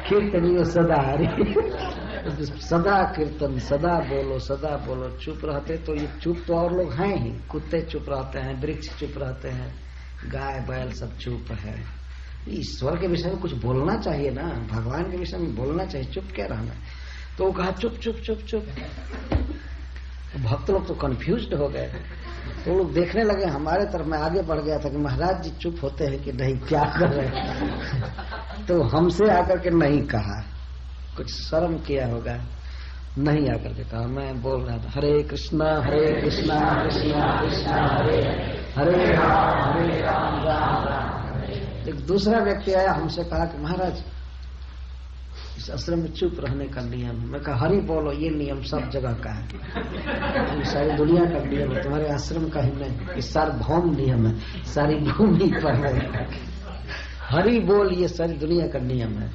कीर्तनियो सदा हरि। सदा कीर्तन, सदा बोलो, चुप रहते तो ये चुप तो और लोग हैं ही। कुत्ते चुप रहते हैं, वृक्ष चुप रहते हैं, गाय बैल सब चुप है। ईश्वर के विषय में कुछ बोलना चाहिए ना, भगवान के विषय में बोलना चाहिए, चुप क्या रहना। तो वो कहा चुप चुप चुप चुप। भक्त लोग तो कंफ्यूज्ड हो गए, तो लोग देखने लगे हमारे तरफ। मैं आगे बढ़ गया था कि महाराज जी चुप होते हैं कि नहीं, क्या कर रहे हैं। तो हमसे आकर के नहीं कहा, कुछ शर्म किया होगा, नहीं आकर के कहा। मैं बोल रहा था हरे कृष्णा कृष्णा कृष्णा हरे हरे राम राम राम। एक दूसरा व्यक्ति आया, हमसे कहा कि महाराज इस आश्रम में चुप रहने का नियम है। मैं कहा हरि बोलो, ये नियम सब जगह का है, सारी दुनिया का नियम है, तुम्हारे आश्रम का ही नहीं। ये सार्वभौम नियम है, सारी भूमि पर है। हरि बोल, ये सारी दुनिया का नियम है।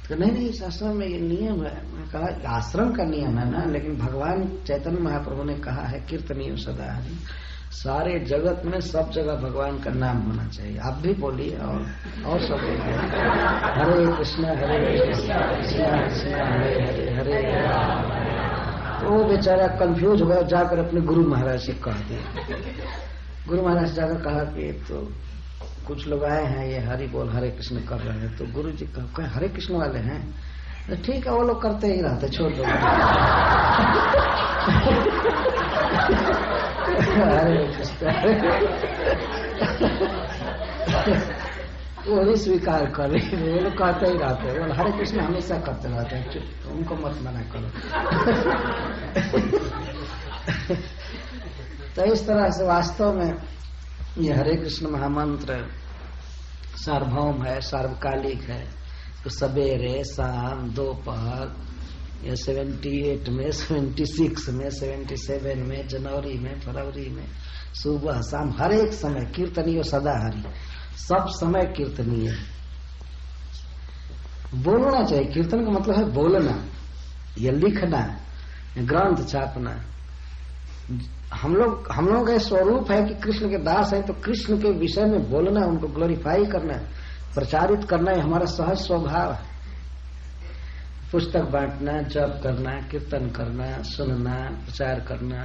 तो नहीं, इस आश्रम में ये नियम है। मैं कहा आश्रम का नियम है ना, लेकिन भगवान चैतन्य महाप्रभु ने कहा है कीर्तनीय सदा हरि। सारे जगत में सब जगह भगवान का नाम होना चाहिए। आप भी बोलिए और सब बोलिए हरे कृष्णा कृष्णा कृष्णा हरे हरे हरे राम। तो वो बेचारा कंफ्यूज हो गया, जाकर अपने गुरु महाराज से कह दिया। गुरु महाराज जाकर कहा कि तो कुछ लोग आए हैं, ये हरि बोल हरे कृष्ण कर रहे हैं। तो गुरु जी कहा हरे कृष्ण वाले हैं, तो ठीक है वो लोग करते ही रहते, छोड़ दो। हरे कृष्ण वो भी स्वीकार कर रही, वो लोग कहते ही रहते हैं, वो हरे कृष्ण हमेशा करते रहते हैं, उनको मत मना करो। तो इस तरह से वास्तव में ये हरे कृष्ण महामंत्र सार्वभौम है, सार्वकालिक है। तो सवेरे शाम दोपहर, या 78 में, 76 में, 77 में, जनवरी में, फरवरी में, सुबह शाम, हर एक समय कीर्तनीय सदा हरि। सब समय कीर्तनीय बोलना चाहिए। कीर्तन का मतलब है बोलना, या लिखना, या ग्रंथ छापना। हम लोगों का स्वरूप है कि कृष्ण के दास है, तो कृष्ण के विषय में बोलना, उनको ग्लोरीफाई करना, प्रचारित करना, ये हमारा सहज स्वभाव है। पुस्तक बांटना, जप करना, कीर्तन करना, सुनना, प्रचार करना,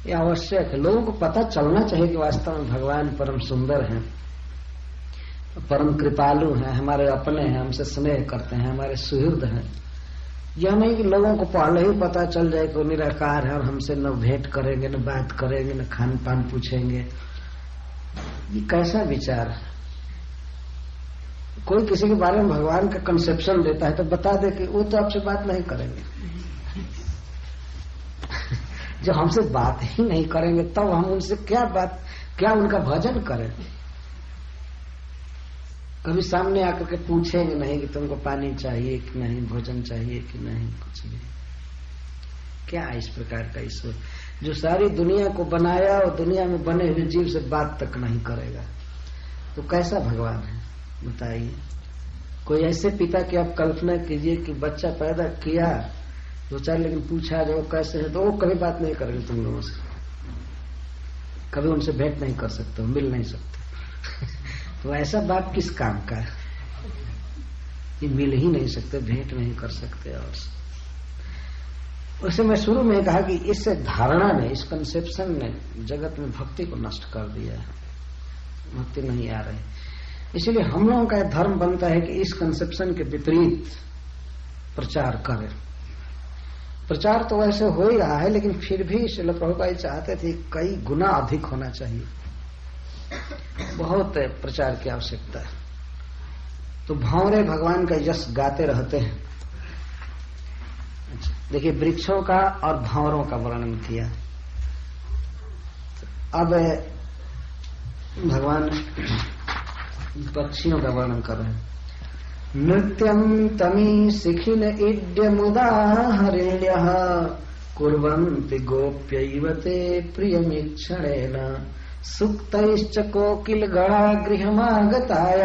ये आवश्यक है। लोगों को पता चलना चाहिए कि वास्तव में भगवान परम सुंदर हैं, परम कृपालु हैं, हमारे अपने हैं, हमसे स्नेह करते हैं, हमारे सुहृद हैं। यह नहीं कि लोगों को पहले ही पता चल जाए कि वो निराकार है और हमसे न भेंट करेंगे, न बात करेंगे, न खान पान पूछेंगे। ये कैसा विचार है? कोई किसी के बारे में भगवान का कंसेप्शन देता है तो बता दे कि वो तो आपसे बात नहीं करेंगे। जो हमसे बात ही नहीं करेंगे तब हम उनसे क्या उनका भजन करें? कभी सामने आकर के पूछेंगे नहीं कि तुमको पानी चाहिए कि नहीं, भोजन चाहिए कि नहीं, कुछ नहीं। क्या इस प्रकार का ईश्वर जो सारी दुनिया को बनाया और दुनिया में बने हुए जीव से बात तक नहीं करेगा, तो कैसा भगवान है बताइए। कोई ऐसे पिता की आप कल्पना कीजिए कि बच्चा पैदा किया दो चार, लेकिन पूछा जो कैसे है तो वो कभी बात नहीं करेंगे तुम लोगों से, कभी उनसे भेंट नहीं कर सकते, मिल नहीं सकते। तो ऐसा बाप किस काम का है? ये मिल ही नहीं सकते, भेंट नहीं कर सकते। और उससे मैं शुरू में कहा कि इस धारणा ने, इस कंसेप्शन ने जगत में भक्ति को नष्ट कर दिया है, भक्ति नहीं आ रही। इसलिए हम लोगों का धर्म बनता है कि इस कंसेप्शन के विपरीत प्रचार करें। प्रचार तो वैसे हो ही रहा है, लेकिन फिर भी श्रील प्रभुपाद चाहते थे कई गुना अधिक होना चाहिए, बहुत प्रचार की आवश्यकता है। तो भंवरे भगवान का यश गाते रहते हैं। देखिए वृक्षों का और भंवरों का वर्णन किया। अब भगवान पक्षियों का वर्णन कर रहे हैं। नृत्यं तमी शिखिन इड्य मुदा हरिण्यः कुर्वन्ति गोप्यैव ते प्रियमीक्षणेन सुक्तैश्च कोकिल गणा गृहमागताय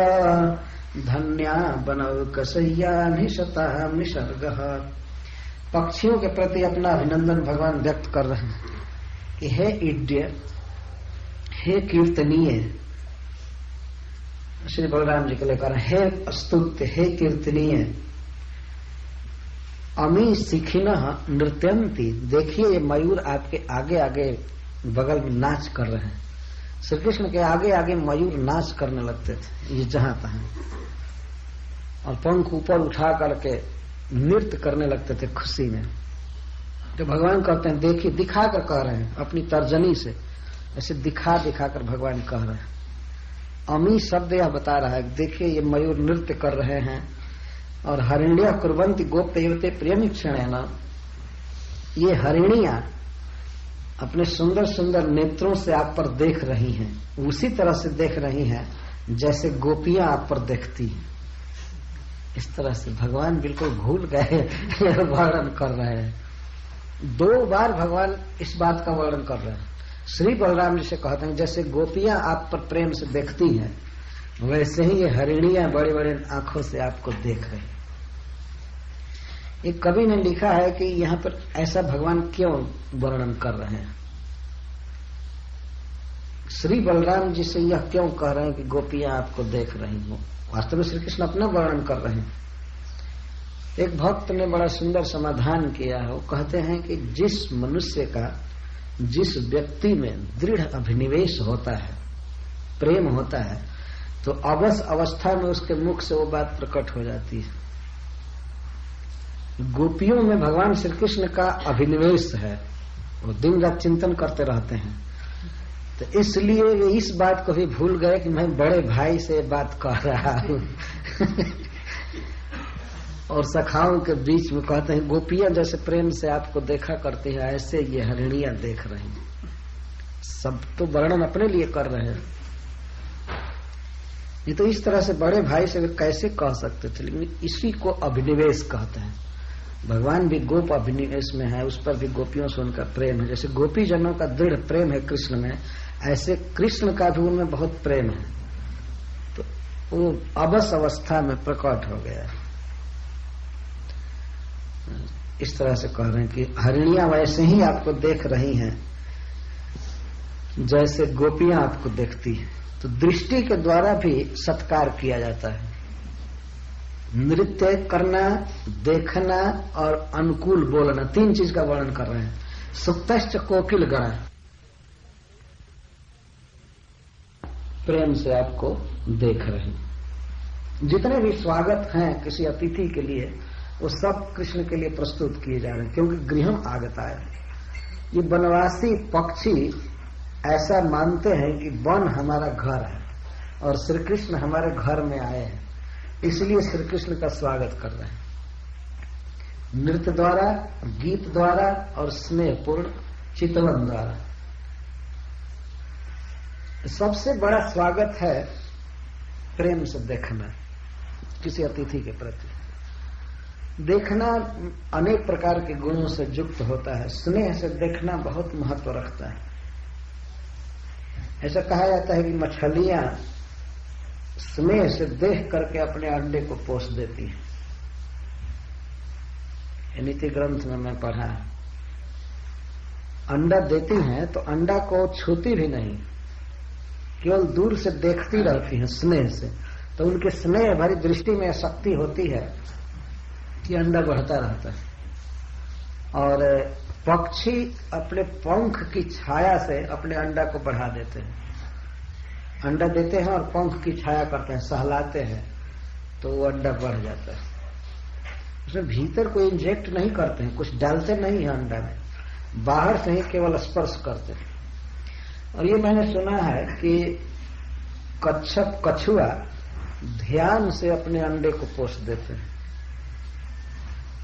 धन्या बनौकशय्या निशता निसर्गः। पक्षियों के प्रति अपना अभिनंदन भगवान व्यक्त कर रहे हैं कि हे इड्य, हे कीर्तनीय, श्री बलराम जी के लिए कह रहे हैं, हे स्तुत्य, हे कीर्तनीय, अमी शिखिन नृत्यंती, देखिए ये मयूर आपके आगे आगे बगल में नाच कर रहे हैं। श्री कृष्ण के आगे आगे मयूर नाच करने लगते थे, ये जहां तहां, और पंख ऊपर उठा करके नृत्य करने लगते थे खुशी में। तो भगवान कहते हैं, देखिए, दिखा कर कह रहे हैं अपनी तर्जनी से, ऐसे दिखा दिखा कर भगवान कह रहे हैं। अमी शब्द यह बता रहा है, देखिए ये मयूर नृत्य कर रहे हैं, और हरिण्या कुर्वंती गोप्यवते प्रियमीक्षण है ना, ये हरिणियां अपने सुंदर सुंदर नेत्रों से आप पर देख रही हैं, उसी तरह से देख रही हैं जैसे गोपियां आप पर देखती हैं। इस तरह से भगवान बिल्कुल भूल गए वर्णन कर रहे हैं। 2 बार भगवान इस बात का वर्णन कर रहे हैं। श्री बलराम जी से कहते हैं, जैसे गोपियां आप पर प्रेम से देखती हैं, वैसे ही ये हरिणियां बड़ी बड़ी आंखों से आपको देख रही। एक कवि ने लिखा है कि यहाँ पर ऐसा भगवान क्यों वर्णन कर रहे हैं, श्री बलराम जी से यह क्यों कह रहे हैं कि गोपियां आपको देख रही हो। वास्तव में श्री कृष्ण अपना वर्णन कर रहे हैं। एक भक्त ने बड़ा सुंदर समाधान किया है। वो कहते हैं कि जिस मनुष्य का, जिस व्यक्ति में दृढ़ अभिनिवेश होता है, प्रेम होता है, तो अवश्य अवस्था में उसके मुख से वो बात प्रकट हो जाती है। गोपियों में भगवान श्री कृष्ण का अभिनिवेश है, वो दिन रात चिंतन करते रहते हैं, तो इसलिए वे इस बात को भी भूल गए कि मैं बड़े भाई से बात कह रहा हूं। और सखाओं के बीच में कहते हैं, गोपियां जैसे प्रेम से आपको देखा करती है, ऐसे ये हरिणियां देख रही हैं। सब तो वर्णन अपने लिए कर रहे हैं। ये तो इस तरह से बड़े भाई से वे कैसे कह सकते थे, लेकिन इसी को अभिनिवेश कहते हैं। भगवान भी गोप अभिनिवेश में है, उस पर भी गोपियों से उनका प्रेम है। जैसे गोपी जनों का दृढ़ प्रेम है कृष्ण में, ऐसे कृष्ण का भी उनमें बहुत प्रेम है, तो वो अवश्य अवस्था में प्रकट हो गया। इस तरह से कह रहे हैं कि हरिणियां वैसे ही आपको देख रही हैं जैसे गोपियां आपको देखती हैं। तो दृष्टि के द्वारा भी सत्कार किया जाता है। नृत्य करना, देखना और अनुकूल बोलना, 3 चीज का वर्णन कर रहे हैं। सुप्तश्च कोकिल गण, प्रेम से आपको देख रहे हैं। जितने भी स्वागत हैं किसी अतिथि के लिए, वो सब कृष्ण के लिए प्रस्तुत किए जा रहे हैं, क्योंकि गृहम आगताय, ये वनवासी पक्षी ऐसा मानते हैं कि वन हमारा घर है और श्री कृष्ण हमारे घर में आए हैं, इसलिए श्री कृष्ण का स्वागत कर रहे हैं। नृत्य द्वारा, गीत द्वारा और स्नेहपूर्ण चितवन द्वारा। सबसे बड़ा स्वागत है प्रेम से देखना किसी अतिथि के प्रति। देखना अनेक प्रकार के गुणों से युक्त होता है। स्नेह से देखना बहुत महत्व रखता है। ऐसा कहा जाता है कि मछलियां स्नेह से देख करके अपने अंडे को पोष देती है। नीति ग्रंथ में मैं पढ़ा, अंडा देती हैं तो अंडा को छूती भी नहीं, केवल दूर से देखती रहती हैं स्नेह से। तो उनके स्नेह भरी दृष्टि में शक्ति होती है कि अंडा बढ़ता रहता है। और पक्षी अपने पंख की छाया से अपने अंडा को बढ़ा देते हैं। अंडा देते हैं और पंख की छाया करते हैं, सहलाते हैं, तो वो अंडा बढ़ जाता है। उसमें भीतर कोई इंजेक्ट नहीं करते हैं, कुछ डालते नहीं है अंडा में, बाहर से ही केवल स्पर्श करते हैं। और ये मैंने सुना है कि कच्छप, कछुआ ध्यान से अपने अंडे को पोष देते हैं।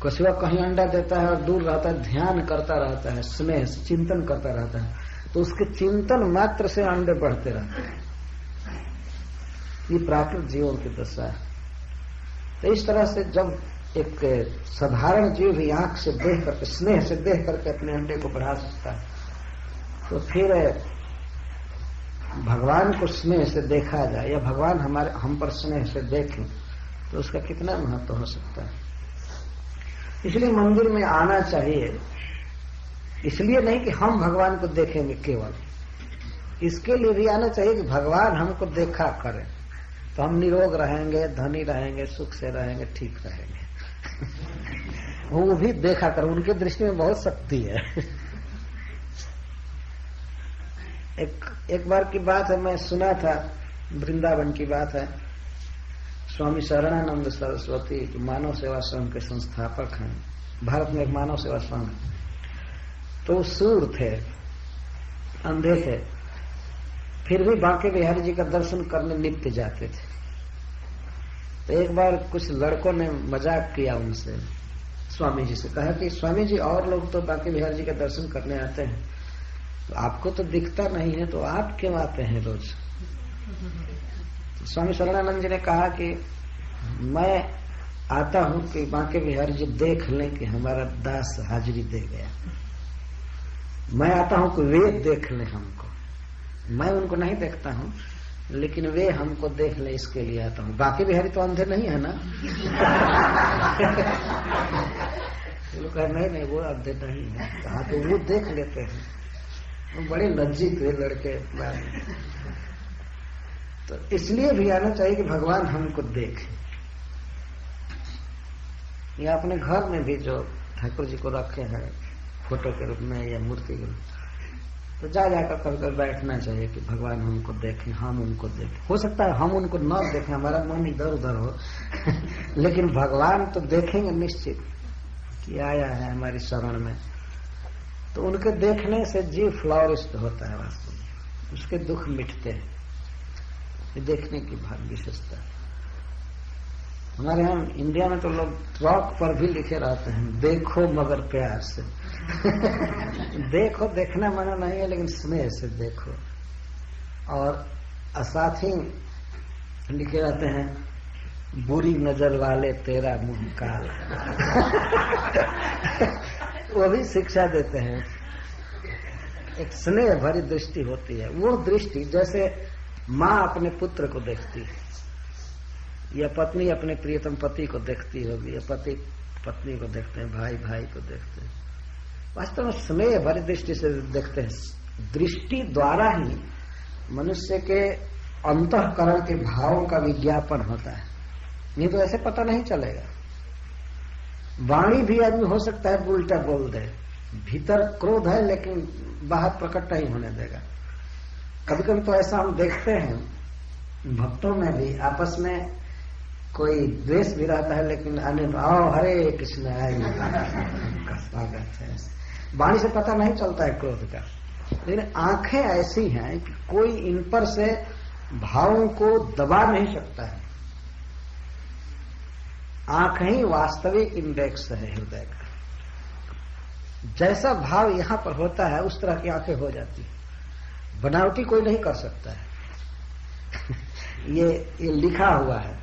कछुआ कहीं अंडा देता है और दूर रहता है, ध्यान करता रहता है, स्नेह से चिंतन करता रहता है, तो उसके चिंतन मात्र से अंडे बढ़ते रहते हैं। ये प्राकृतिक जीवों की दशा है। तो इस तरह से जब एक साधारण जीव भी आंख से देख करके, स्नेह से देख करके अपने अंडे को बढ़ा सकता है, तो फिर भगवान को स्नेह से देखा जाए या भगवान हम पर स्नेह से देखें तो उसका कितना महत्व हो सकता है। इसलिए मंदिर में आना चाहिए, इसलिए नहीं कि हम भगवान को देखेंगे केवल, इसके लिए भी आना चाहिए कि भगवान हमको देखा करें, तो हम निरोग रहेंगे, धनी रहेंगे, सुख से रहेंगे, ठीक रहेंगे। वो भी देखा करो, उनकी दृष्टि में बहुत शक्ति है। एक बार की बात है, मैं सुना था, वृंदावन की बात है। स्वामी शरणानंद सरस्वती मानव सेवा संघ के संस्थापक हैं, भारत में एक मानव सेवा संघ। तो सूर थे, अंधे थे, फिर भी बांके बिहारी जी का दर्शन करने नित्य जाते थे। तो एक बार कुछ लड़कों ने मजाक किया उनसे, स्वामी जी से, कहा कि स्वामी जी और लोग तो बांके बिहारी जी का दर्शन करने आते हैं, तो आपको तो दिखता नहीं है, तो आप क्यों आते हैं रोज? तो स्वामी शरणानंद जी ने कहा कि मैं आता हूं कि बांके बिहारी जी देख लें कि हमारा दास हाजिरी दे गया। मैं आता हूं कि वे देख लें हमको, मैं उनको नहीं देखता हूं, लेकिन वे हमको देख ले, इसके लिए आता हूं। बाकी बिहारी तो अंधे नहीं है ना? लोग कहे नहीं वो अंधे नहीं है। कहा तो वो देख लेते हैं। वो बड़े लज्जित हुए लड़के। तो इसलिए भी आना चाहिए कि भगवान हमको देखे। या अपने घर में भी जो ठाकुर जी को रखे हैं फोटो के रूप में या मूर्ति के रूप में, तो जाकर कभी बैठना चाहिए कि भगवान हमको देखें, हम उनको देखें। हो सकता है हम उनको न देखें, हमारा मन इधर उधर हो, लेकिन भगवान तो देखेंगे निश्चित कि आया है हमारी शरण में। तो उनके देखने से जीव फ्लॉरिस्ट होता है, वास्तव में उसके दुख मिटते हैं। ये देखने की भाग विशेषता। हमारे यहाँ इंडिया में तो लोग ट्रक पर भी लिखे रहते हैं, देखो मगर प्यार से। देखो, देखना मना नहीं है, लेकिन स्नेह से देखो। और साथ ही लिखे रहते हैं, बुरी नजर वाले तेरा मुंह काला। वो भी शिक्षा देते हैं। एक स्नेह भरी दृष्टि होती है। वो दृष्टि जैसे माँ अपने पुत्र को देखती है, या पत्नी अपने प्रियतम पति को देखती होगी, या पति पत्नी को देखते हैं, भाई भाई को देखते हैं। वास्तव में स्नेह भरी दृष्टि से देखते हैं। दृष्टि द्वारा ही मनुष्य के अंतःकरण के भावों का विज्ञापन होता है, नहीं तो ऐसे पता नहीं चलेगा। वाणी भी आदमी हो सकता है उल्टा बोल दे, भीतर क्रोध है लेकिन बाहर प्रकट नहीं होने देगा। कभी कभी तो ऐसा हम देखते हैं, भक्तों में भी आपस में कोई द्वेष भी रहता है, लेकिन आने आओ हरे कृष्ण आए का स्वागत है। वाणी से पता नहीं चलता है क्रोध का, लेकिन आंखें ऐसी हैं कि कोई इन पर से भावों को दबा नहीं सकता है। आंख ही वास्तविक इंडेक्स है हृदय का। जैसा भाव यहां पर होता है उस तरह की आंखें हो जाती है। बनावटी कोई नहीं कर सकता है। ये लिखा हुआ है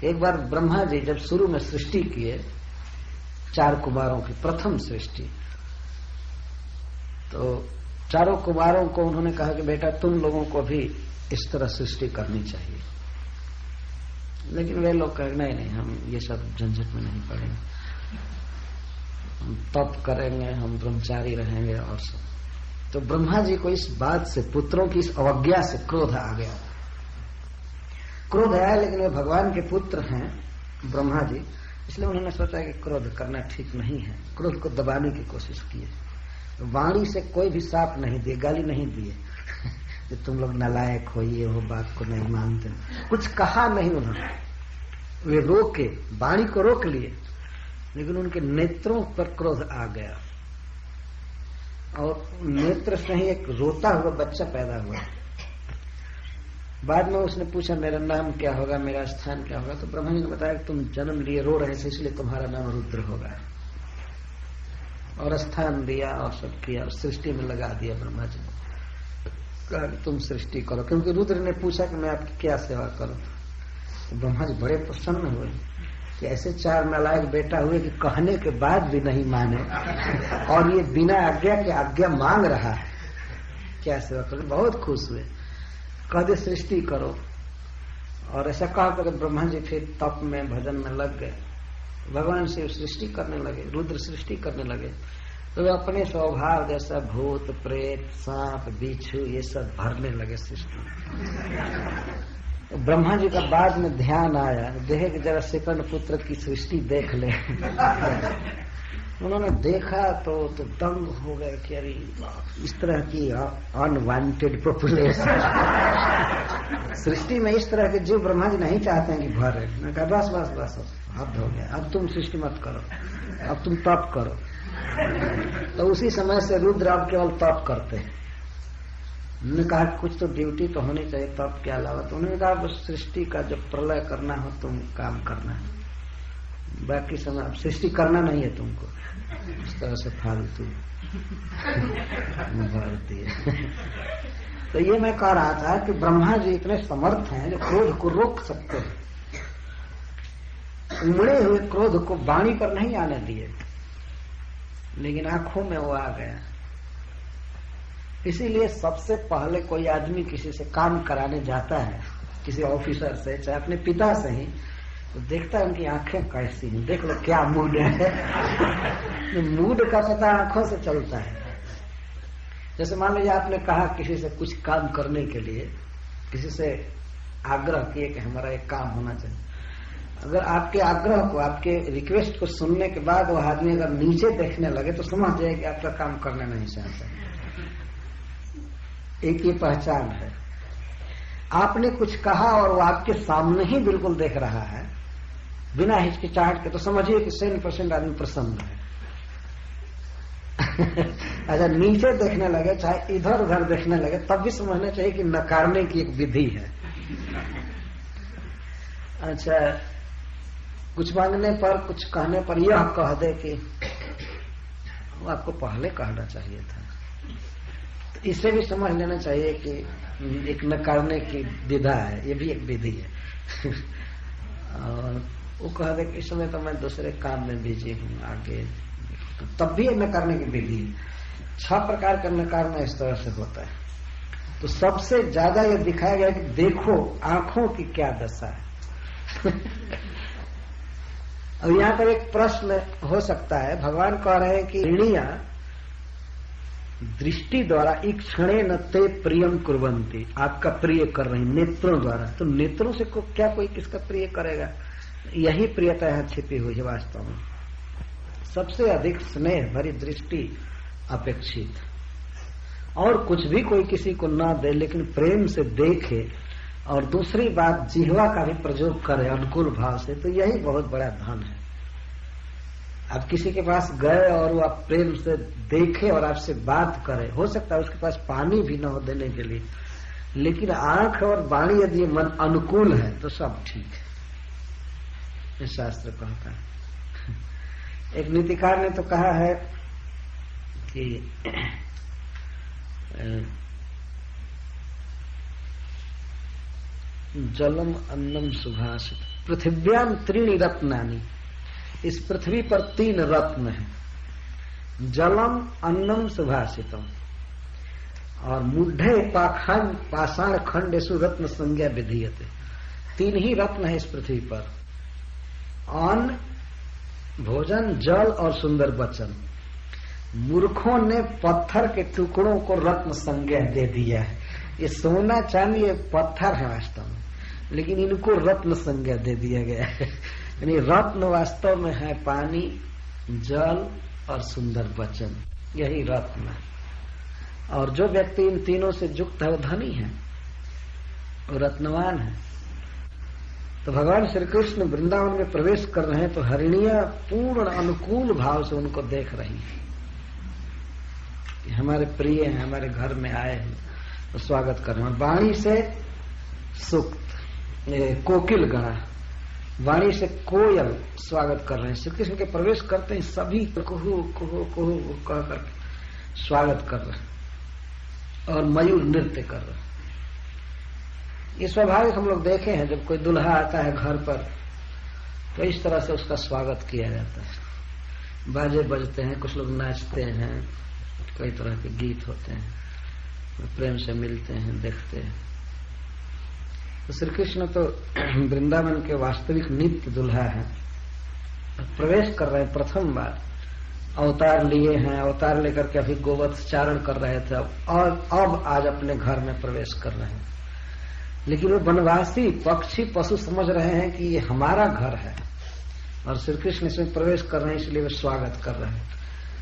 कि एक बार ब्रह्मा जी जब शुरू में सृष्टि किए, 4 कुमारों की प्रथम सृष्टि, तो चारों कुमारों को उन्होंने कहा कि बेटा तुम लोगों को भी इस तरह सृष्टि करनी चाहिए। लेकिन वे लोग कहे नहीं, हम ये सब झंझट में नहीं पड़ेंगे, हम तप करेंगे, हम ब्रह्मचारी रहेंगे और सब। तो ब्रह्मा जी को इस बात से, पुत्रों की इस अवज्ञा से क्रोध आ गया। क्रोध आया, लेकिन वे भगवान के पुत्र हैं ब्रह्मा जी, इसलिए उन्होंने सोचा कि क्रोध करना ठीक नहीं है। क्रोध को दबाने की कोशिश की। वाणी से कोई भी साप नहीं दिए, गाली नहीं दिए कि तुम लोग नालायक हो, ये हो, बात को नहीं मानते, कुछ कहा नहीं उन्होंने। वे रोके, वाणी को रोक लिए, लेकिन उनके नेत्रों पर क्रोध आ गया और नेत्र से ही एक रोता हुआ बच्चा पैदा हुआ। बाद में उसने पूछा मेरा नाम क्या होगा, मेरा स्थान क्या होगा। तो ब्रह्मा जी ने बताया कि तुम जन्म लिए, रो रहे थे, इसलिए तुम्हारा नाम रुद्र होगा। और स्थान दिया और सब किया और सृष्टि में लगा दिया। ब्रह्मा जी ने कहा कि तुम सृष्टि करो, क्योंकि रुद्र ने पूछा कि मैं आपकी क्या सेवा करूं। तो ब्रह्मा जी बड़े प्रसन्न हुए कि ऐसे 4 नालायक बेटा हुए कि कहने के बाद भी नहीं माने, और ये बिना आज्ञा के आज्ञा मांग रहा है, क्या सेवा करो। बहुत खुश हुए, कह दे सृष्टि करो। और ऐसा कहा कर ब्रह्मा जी फिर तप में, भजन में लग गए, भगवान से सृष्टि करने लगे, रुद्र सृष्टि करने लगे। तो वे अपने स्वभाव जैसा भूत प्रेत सांप बिच्छू ये सब भरने लगे सृष्टि। ब्रह्मा जी का बाद में ध्यान आया, देखे कि जरा सेकंड पुत्र की सृष्टि देख ले। उन्होंने देखा तो दंग हो गए कि अरे इस तरह की अनवांटेड पॉपुलेशन सृष्टि में इस तरह के जीव ब्रह्मा जी नहीं चाहते हैं कि भरे। मैं कहा बस बस बस हद हो गया, अब तुम सृष्टि मत करो, अब तुम तप करो। तो उसी समय से रुद्र अब केवल तप करते हैं। उन्होंने कहा कुछ तो ड्यूटी तो होनी चाहिए तप के अलावा। तो उन्होंने कहा बस सृष्टि का जब प्रलय करना हो तुम काम करना है, बाकी समय अब सृष्टि करना नहीं है तुमको। इस तरह से फालतू भरती है। तो ये मैं कह रहा था कि ब्रह्मा जी इतने समर्थ हैं जो क्रोध को रोक सकते हैं। उमड़े हुए क्रोध को वाणी पर नहीं आने दिए, लेकिन आंखों में वो आ गया। इसीलिए सबसे पहले कोई आदमी किसी से काम कराने जाता है, किसी ऑफिसर से, चाहे अपने पिता से ही, तो देखता है उनकी आंखें कैसी हैं, देख लो क्या मूड है। मूड का पता आंखों से चलता है। जैसे मान लीजिए आपने कहा किसी से कुछ काम करने के लिए, किसी से आग्रह किए कि हमारा एक काम होना चाहिए। अगर आपके आग्रह को, आपके रिक्वेस्ट को सुनने के बाद वो आदमी अगर नीचे देखने लगे तो समझ जाए कि आपका काम करना नहीं चाहता। एक ये पहचान है। आपने कुछ कहा और वो आपके सामने ही बिल्कुल देख रहा है बिना हिचकिचाहट के, तो समझिए कि 100% आदमी प्रसन्न है। अच्छा नीचे देखने लगे, चाहे इधर उधर देखने लगे, तब भी समझना चाहिए कि नकारने की एक विधि है। अच्छा कुछ मांगने पर, कुछ कहने पर यह कह दे कि वो आपको पहले कहना चाहिए था, तो इसे भी समझ लेना चाहिए कि एक नकारने की विधा है, ये भी एक विधि है। और वो कह दे कि इस समय तो मैं दूसरे काम में बिजी हूँ, आगे, तो तब भी नकारने की विधि है। 6 प्रकार का नकारना इस तरह से होता है। तो सबसे ज्यादा ये दिखाया गया कि देखो आंखों की क्या दशा है। अब यहाँ पर एक प्रश्न हो सकता है, भगवान कह रहे हैं कि ऋणिया दृष्टि द्वारा ईक्षणे न ते प्रियम कुर्वन्ति, आपका प्रिय कर रही नेत्रों द्वारा। तो नेत्रों से क्या कोई किसका प्रिय करेगा? यही प्रियता है छिपी हुई है वास्तव में। सबसे अधिक स्नेह भरी दृष्टि अपेक्षित, और कुछ भी कोई किसी को ना दे लेकिन प्रेम से देखे, और दूसरी बात जिह्वा का भी प्रयोग करे अनुकूल भाव से, तो यही बहुत बड़ा धन है। आप किसी के पास गए और वो आप प्रेम से देखे और आपसे बात करे, हो सकता है उसके पास पानी भी ना हो देने के लिए, लेकिन आंख और वाणी यदि मन अनुकूल है तो सब ठीक है, ये शास्त्र कहता है। एक नीतिकार ने तो कहा है कि जलम अन्नम सुभाषित पृथिव्याम 3 रत्नानि, इस पृथ्वी पर 3 रत्न हैं, जलम अन्नम सुभाषितम और मुढ़े पाषाण खंडेषु रत्न संज्ञा विधीयते। 3 ही रत्न है इस पृथ्वी पर, अन्न, भोजन, जल और सुंदर वचन। मूर्खों ने पत्थर के टुकड़ों को रत्न संज्ञा दे दिया है। ये सोना चांदी ये पत्थर है वास्तव में, लेकिन इनको रत्न संज्ञा दे दिया गया है। यानी रत्न वास्तव में है पानी, जल और सुंदर वचन, यही रत्न है। और जो व्यक्ति इन तीनों से युक्त है वो धनी है, वो रत्नवान है। तो भगवान श्री कृष्ण वृंदावन में प्रवेश कर रहे हैं तो हरिणियां पूर्ण अनुकूल भाव से उनको देख रही हैं कि हमारे प्रिय हैं, हमारे घर में आए हैं, तो स्वागत कर रहे हैं। वाणी से सुक्त कोकिल गणा, वाणी से कोयल स्वागत कर रहे हैं। श्री कृष्ण के प्रवेश करते ही सभी कुहू कुहू कुहू कह कर स्वागत कर रहे हैं और मयूर नृत्य कर रहे हैं। ये स्वाभाविक हम लोग देखे हैं, जब कोई दुल्हा आता है घर पर तो इस तरह से उसका स्वागत किया जाता है। बाजे बजते हैं, कुछ लोग नाचते हैं, कई तरह के गीत होते हैं, प्रेम से मिलते हैं, देखते हैं। तो श्री कृष्ण तो वृंदावन के वास्तविक नित्य दुल्हा है, प्रवेश कर रहे हैं प्रथम बार, अवतार लिए हैं, अवतार लेकर के अभी गोवत्स चारण कर रहे थे और अब आज अपने घर में प्रवेश कर रहे हैं। लेकिन वो वनवासी पक्षी पशु समझ रहे हैं कि ये हमारा घर है और श्री कृष्ण इसमें प्रवेश कर रहे हैं, इसलिए वे स्वागत कर रहे हैं।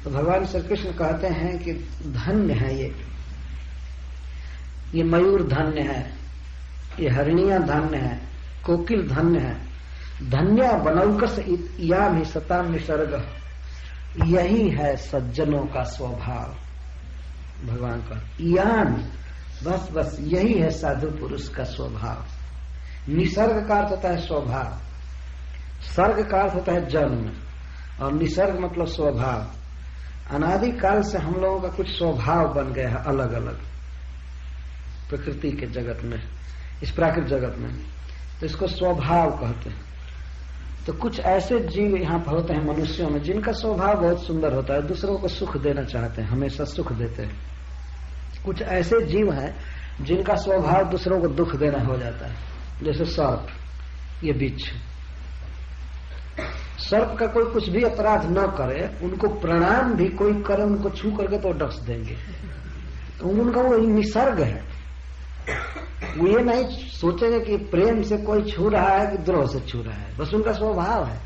तो भगवान श्री कृष्ण कहते हैं कि धन्य है ये मयूर धन्य है, ये हरिणियां धन्य है, कोकिल धन्य है। धन्या बनौकस याम ही सताम निसर्ग, यही है सज्जनों का स्वभाव। भगवान का यान, बस बस यही है साधु पुरुष का स्वभाव। निसर्ग का अर्थ होता है स्वभाव, सर्ग का अर्थ होता है जन्म, और निसर्ग मतलब स्वभाव। अनादि काल से हम लोगों का कुछ स्वभाव बन गया है अलग अलग प्रकृति के जगत में, इस प्राकृतिक जगत में, तो इसको स्वभाव कहते हैं। तो कुछ ऐसे जीव यहाँ पर होते हैं मनुष्यों में जिनका स्वभाव बहुत सुंदर होता है, दूसरों को सुख देना चाहते हैं, हमेशा सुख देते हैं। कुछ ऐसे जीव हैं जिनका स्वभाव दूसरों को दुख देना हो जाता है, जैसे सर्प, ये बिच्छू। सर्प का कोई कुछ भी अपराध न करे, उनको प्रणाम भी कोई करे, उनको छू करके तो डस देंगे। तो उनका वो निसर्ग है। वो ये नहीं सोचेंगे कि प्रेम से कोई छू रहा है कि द्रोह से छू रहा है, बस उनका स्वभाव है।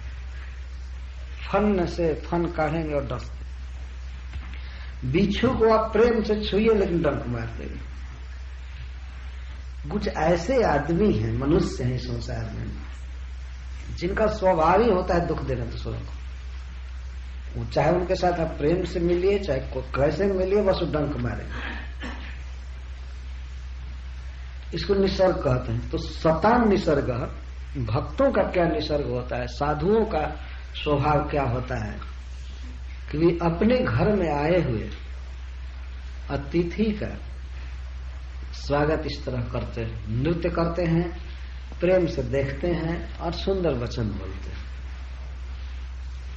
फन से फन काढ़ेंगे और डस देंगे। बिच्छू को आप प्रेम से छुइए लेकिन डंक मार देंगे। कुछ ऐसे आदमी हैं, मनुष्य हैं संसार में, जिनका स्वभाव ही होता है दुख देना दूसरों को। वो चाहे उनके साथ आप प्रेम से मिलिए, चाहे कैसे मिलिए, बस वो डंक मारेंगे। इसको निसर्ग कहते हैं। तो सताम निसर्ग, भक्तों का क्या निसर्ग होता है, साधुओं का स्वभाव क्या होता है कि वे अपने घर में आए हुए अतिथि का स्वागत इस तरह करते हैं, नृत्य करते हैं, प्रेम से देखते हैं और सुंदर वचन बोलते हैं।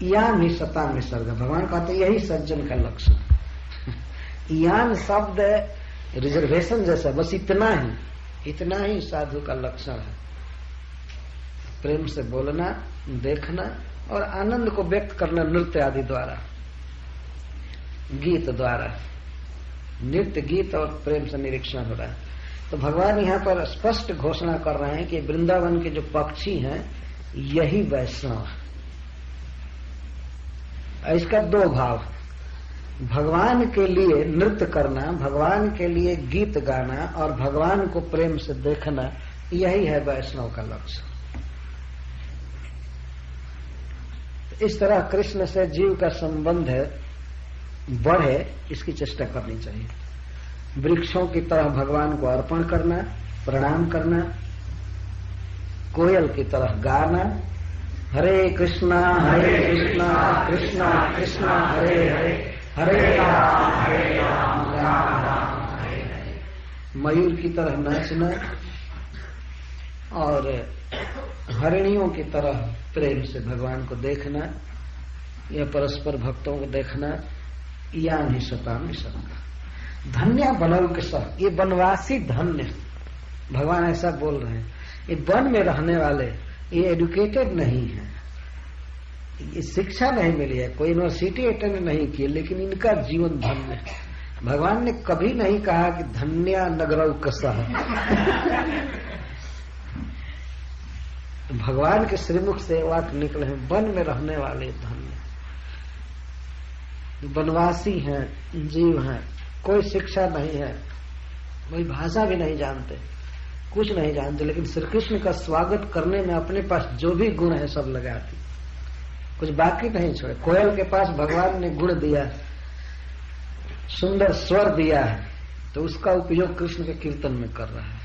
याम ही सताम निसर्ग, भगवान कहते यही सज्जन का लक्षण। याम शब्द रिजर्वेशन जैसा, बस इतना ही साधु का लक्षण है। प्रेम से बोलना, देखना और आनंद को व्यक्त करना नृत्य आदि द्वारा, गीत द्वारा। नृत्य, गीत और प्रेम से निरीक्षण हो रहा है। तो भगवान यहाँ पर स्पष्ट घोषणा कर रहे हैं कि वृंदावन के जो पक्षी हैं यही वैष्णव है। इसका दो भाव, भगवान के लिए नृत्य करना, भगवान के लिए गीत गाना और भगवान को प्रेम से देखना, यही है वैष्णव का लक्ष्य। इस तरह कृष्ण से जीव का संबंध बढ़े, इसकी चेष्टा करनी चाहिए। वृक्षों की तरह भगवान को अर्पण करना, प्रणाम करना, कोयल की तरह गाना, हरे कृष्णा कृष्णा कृष्णा हरे हरे, हरे राम राम राम हरे हरे। मयूर की तरह नाचना और हरिणियों की तरह प्रेम से भगवान को देखना, या परस्पर भक्तों को देखना, या निसताम निसर्ग। धन्य बनल के सब, ये वनवासी धन्य, भगवान ऐसा बोल रहे हैं। ये वन में रहने वाले, ये एडुकेटेड नहीं है, ये शिक्षा नहीं मिली है, कोई यूनिवर्सिटी अटेंड नहीं की, लेकिन इनका जीवन धन्य है। भगवान ने कभी नहीं कहा कि धन्य नगरौ कसा। भगवान के श्रीमुख से वाक निकले हैं, वन में रहने वाले धन्य। वनवासी हैं, जीव हैं, कोई शिक्षा नहीं है, कोई भाषा भी नहीं जानते, कुछ नहीं जानते, लेकिन श्री कृष्ण का स्वागत करने में अपने पास जो भी गुण है सब लगाती, कुछ बाकी नहीं छोड़े। कोयल के पास भगवान ने गुण दिया, सुंदर स्वर दिया है, तो उसका उपयोग कृष्ण के कीर्तन में कर रहा है।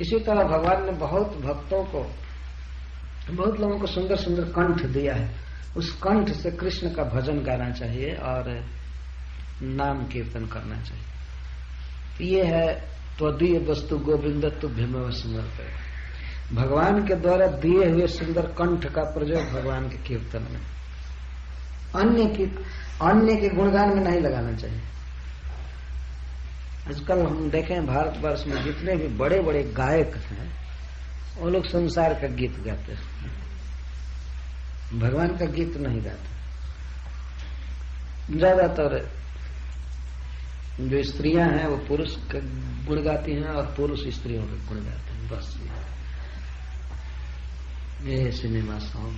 इसी तरह भगवान ने बहुत भक्तों को, बहुत लोगों को सुंदर सुंदर कंठ दिया है, उस कंठ से कृष्ण का भजन गाना चाहिए और नाम कीर्तन करना चाहिए। ये है त्वदीय वस्तु गोविंद तुभ्यमेव समर्पयामि। भगवान के द्वारा दिए हुए सुंदर कंठ का प्रयोग भगवान के कीर्तन में, अन्य के गुणगान में नहीं लगाना चाहिए। आजकल हम देखें भारतवर्ष में जितने भी बड़े बड़े गायक हैं, वो लोग संसार का गीत गाते हैं, भगवान का गीत नहीं गाते। ज्यादातर जो स्त्रियां हैं वो पुरुष का गुण गाती हैं और पुरुष स्त्रियों का गुण गाते हैं, बस ये सिनेमा सॉन्ग।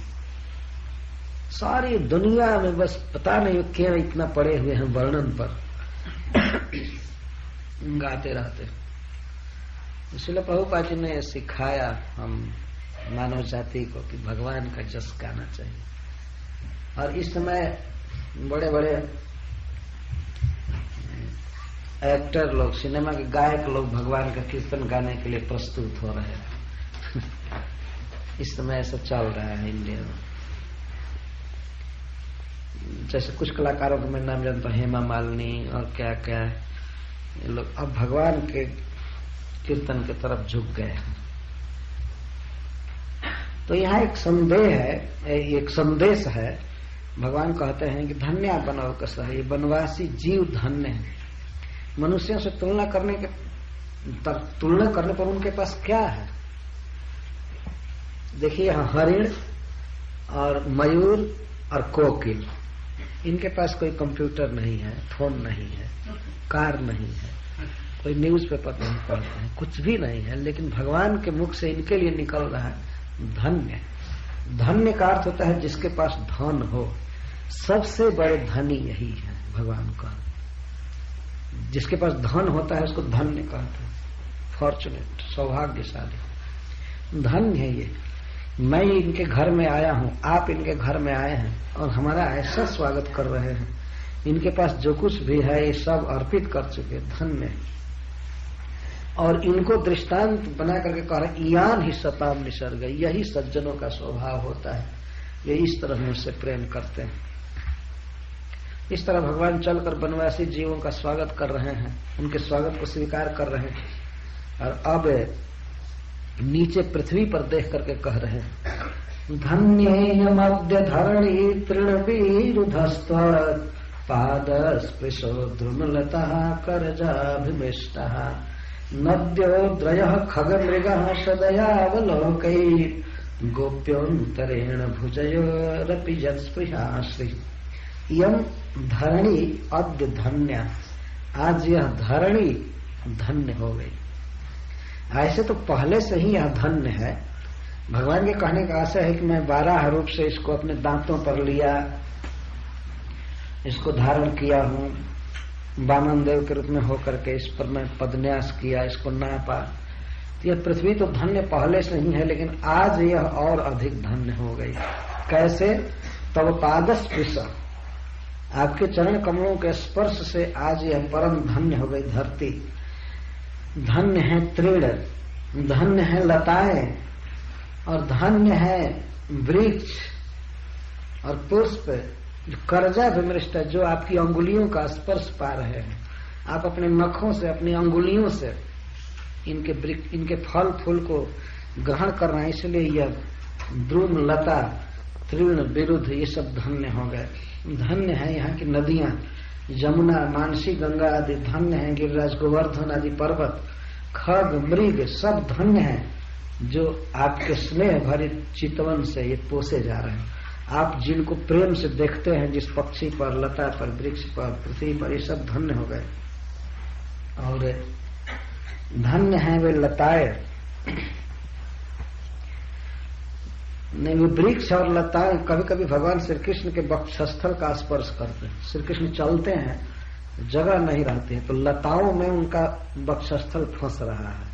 सारी दुनिया में बस पता नहीं क्यों इतना पड़े हुए हैं वर्णन पर गाते रहते। इसलिए प्रभुपाद जी ने सिखाया हम मानव जाति को कि भगवान का जस गाना चाहिए। और इस समय बड़े बड़े एक्टर लोग, सिनेमा के गायक लोग भगवान का कीर्तन गाने के लिए प्रस्तुत हो रहे हैं इस समय ऐसा चल रहा है इंडिया में। जैसे कुछ कलाकारों को मैं नाम जानता हूं, हेमा मालिनी और क्या क्या, ये लोग अब भगवान के कीर्तन की तरफ झुक गए हैं। तो यहाँ एक संदेह है, एक संदेश है। भगवान कहते हैं कि धन्य बनव कसा, ये वनवासी जीव धन्य है। मनुष्यों से तुलना करने पर उनके पास क्या है? देखिए यहाँ हरिण और मयूर और कोकिल, इनके पास कोई कंप्यूटर नहीं है, फोन नहीं है, कार नहीं है, कोई न्यूज़पेपर नहीं पढ़ते हैं, कुछ भी नहीं है, लेकिन भगवान के मुख से इनके लिए निकल रहा है धन्य। धन्य का अर्थ होता है जिसके पास धन हो। सबसे बड़े धनी यही है भगवान का। जिसके पास धन होता है उसको धन्य कहते हैं, फॉर्चुनेट, सौभाग्यशाली, धन्य है ये। मैं इनके घर में आया हूं, आप इनके घर में आए हैं और हमारा ऐसा स्वागत कर रहे हैं। इनके पास जो कुछ भी है ये सब अर्पित कर चुके, धन्य। और इनको दृष्टांत बना करके कह रहे यान ही सताम निसर्ग, यही सज्जनों का स्वभाव होता है, ये इस तरह मुझसे प्रेम करते हैं। इस तरह भगवान चलकर वनवासी जीवों का स्वागत कर रहे हैं, उनके स्वागत को स्वीकार कर रहे हैं। और अब नीचे पृथ्वी पर देख करके कह रहे हैं धन्येयमद्य धरणी तृणवीरुधस्त्व पादस्पृशो द्रुमलतः करजाभिमिष्टः नद्योद्रयः खगमृगः सदयावलोकैः गोप्योन्तरेण भुजयोरपि यत्स्पृहाश्री। यम धरणी अद्य धन्य, आज यह धरणी धन्य हो गई। ऐसे तो पहले से ही यह धन्य है। भगवान के कहने का आशय है कि मैं 12 रूप से इसको अपने दांतों पर लिया, इसको धारण किया हूं, वामन देव के रूप में होकर के इस पर मैं पदन्यास किया, इसको नापा। तो यह पृथ्वी तो धन्य पहले से ही है, लेकिन आज यह और अधिक धन्य हो गई। कैसे? तब पादस्पृश, आपके चरण कमलों के स्पर्श से आज यह परम धन्य हो गई धरती। धन्य है तृण, धन्य है लताएं, और धन्य है वृक्ष और पुष्प। करजा विमृष्ट, जो आपकी अंगुलियों का स्पर्श पा रहे हैं, आप अपने नखों से, अपनी अंगुलियों से इनके फल फूल को ग्रहण कर रहे हैं, इसलिए यह द्रुम, लता, तृण, विरुद्ध, ये सब धन्य हो गए। धन्य है यहाँ की नदियां, यमुना, मानसी, गंगा आदि धन्य है। गिरिराज, गोवर्धन आदि पर्वत, खग, मृग सब धन्य है, जो आपके स्नेह भरित चितवन से ये पोसे जा रहे हैं। आप जिनको प्रेम से देखते हैं, जिस पक्षी पर, लता पर, वृक्ष पर, पृथ्वी पर, ये सब धन्य हो गए। और धन्य है वे लताएं, नहीं वे वृक्ष और लताएं। कभी कभी भगवान श्री कृष्ण के वक्षस्थल का स्पर्श करते हैं। श्री कृष्ण चलते हैं, जगह नहीं रहती है, तो लताओं में उनका वक्षस्थल फंस रहा है,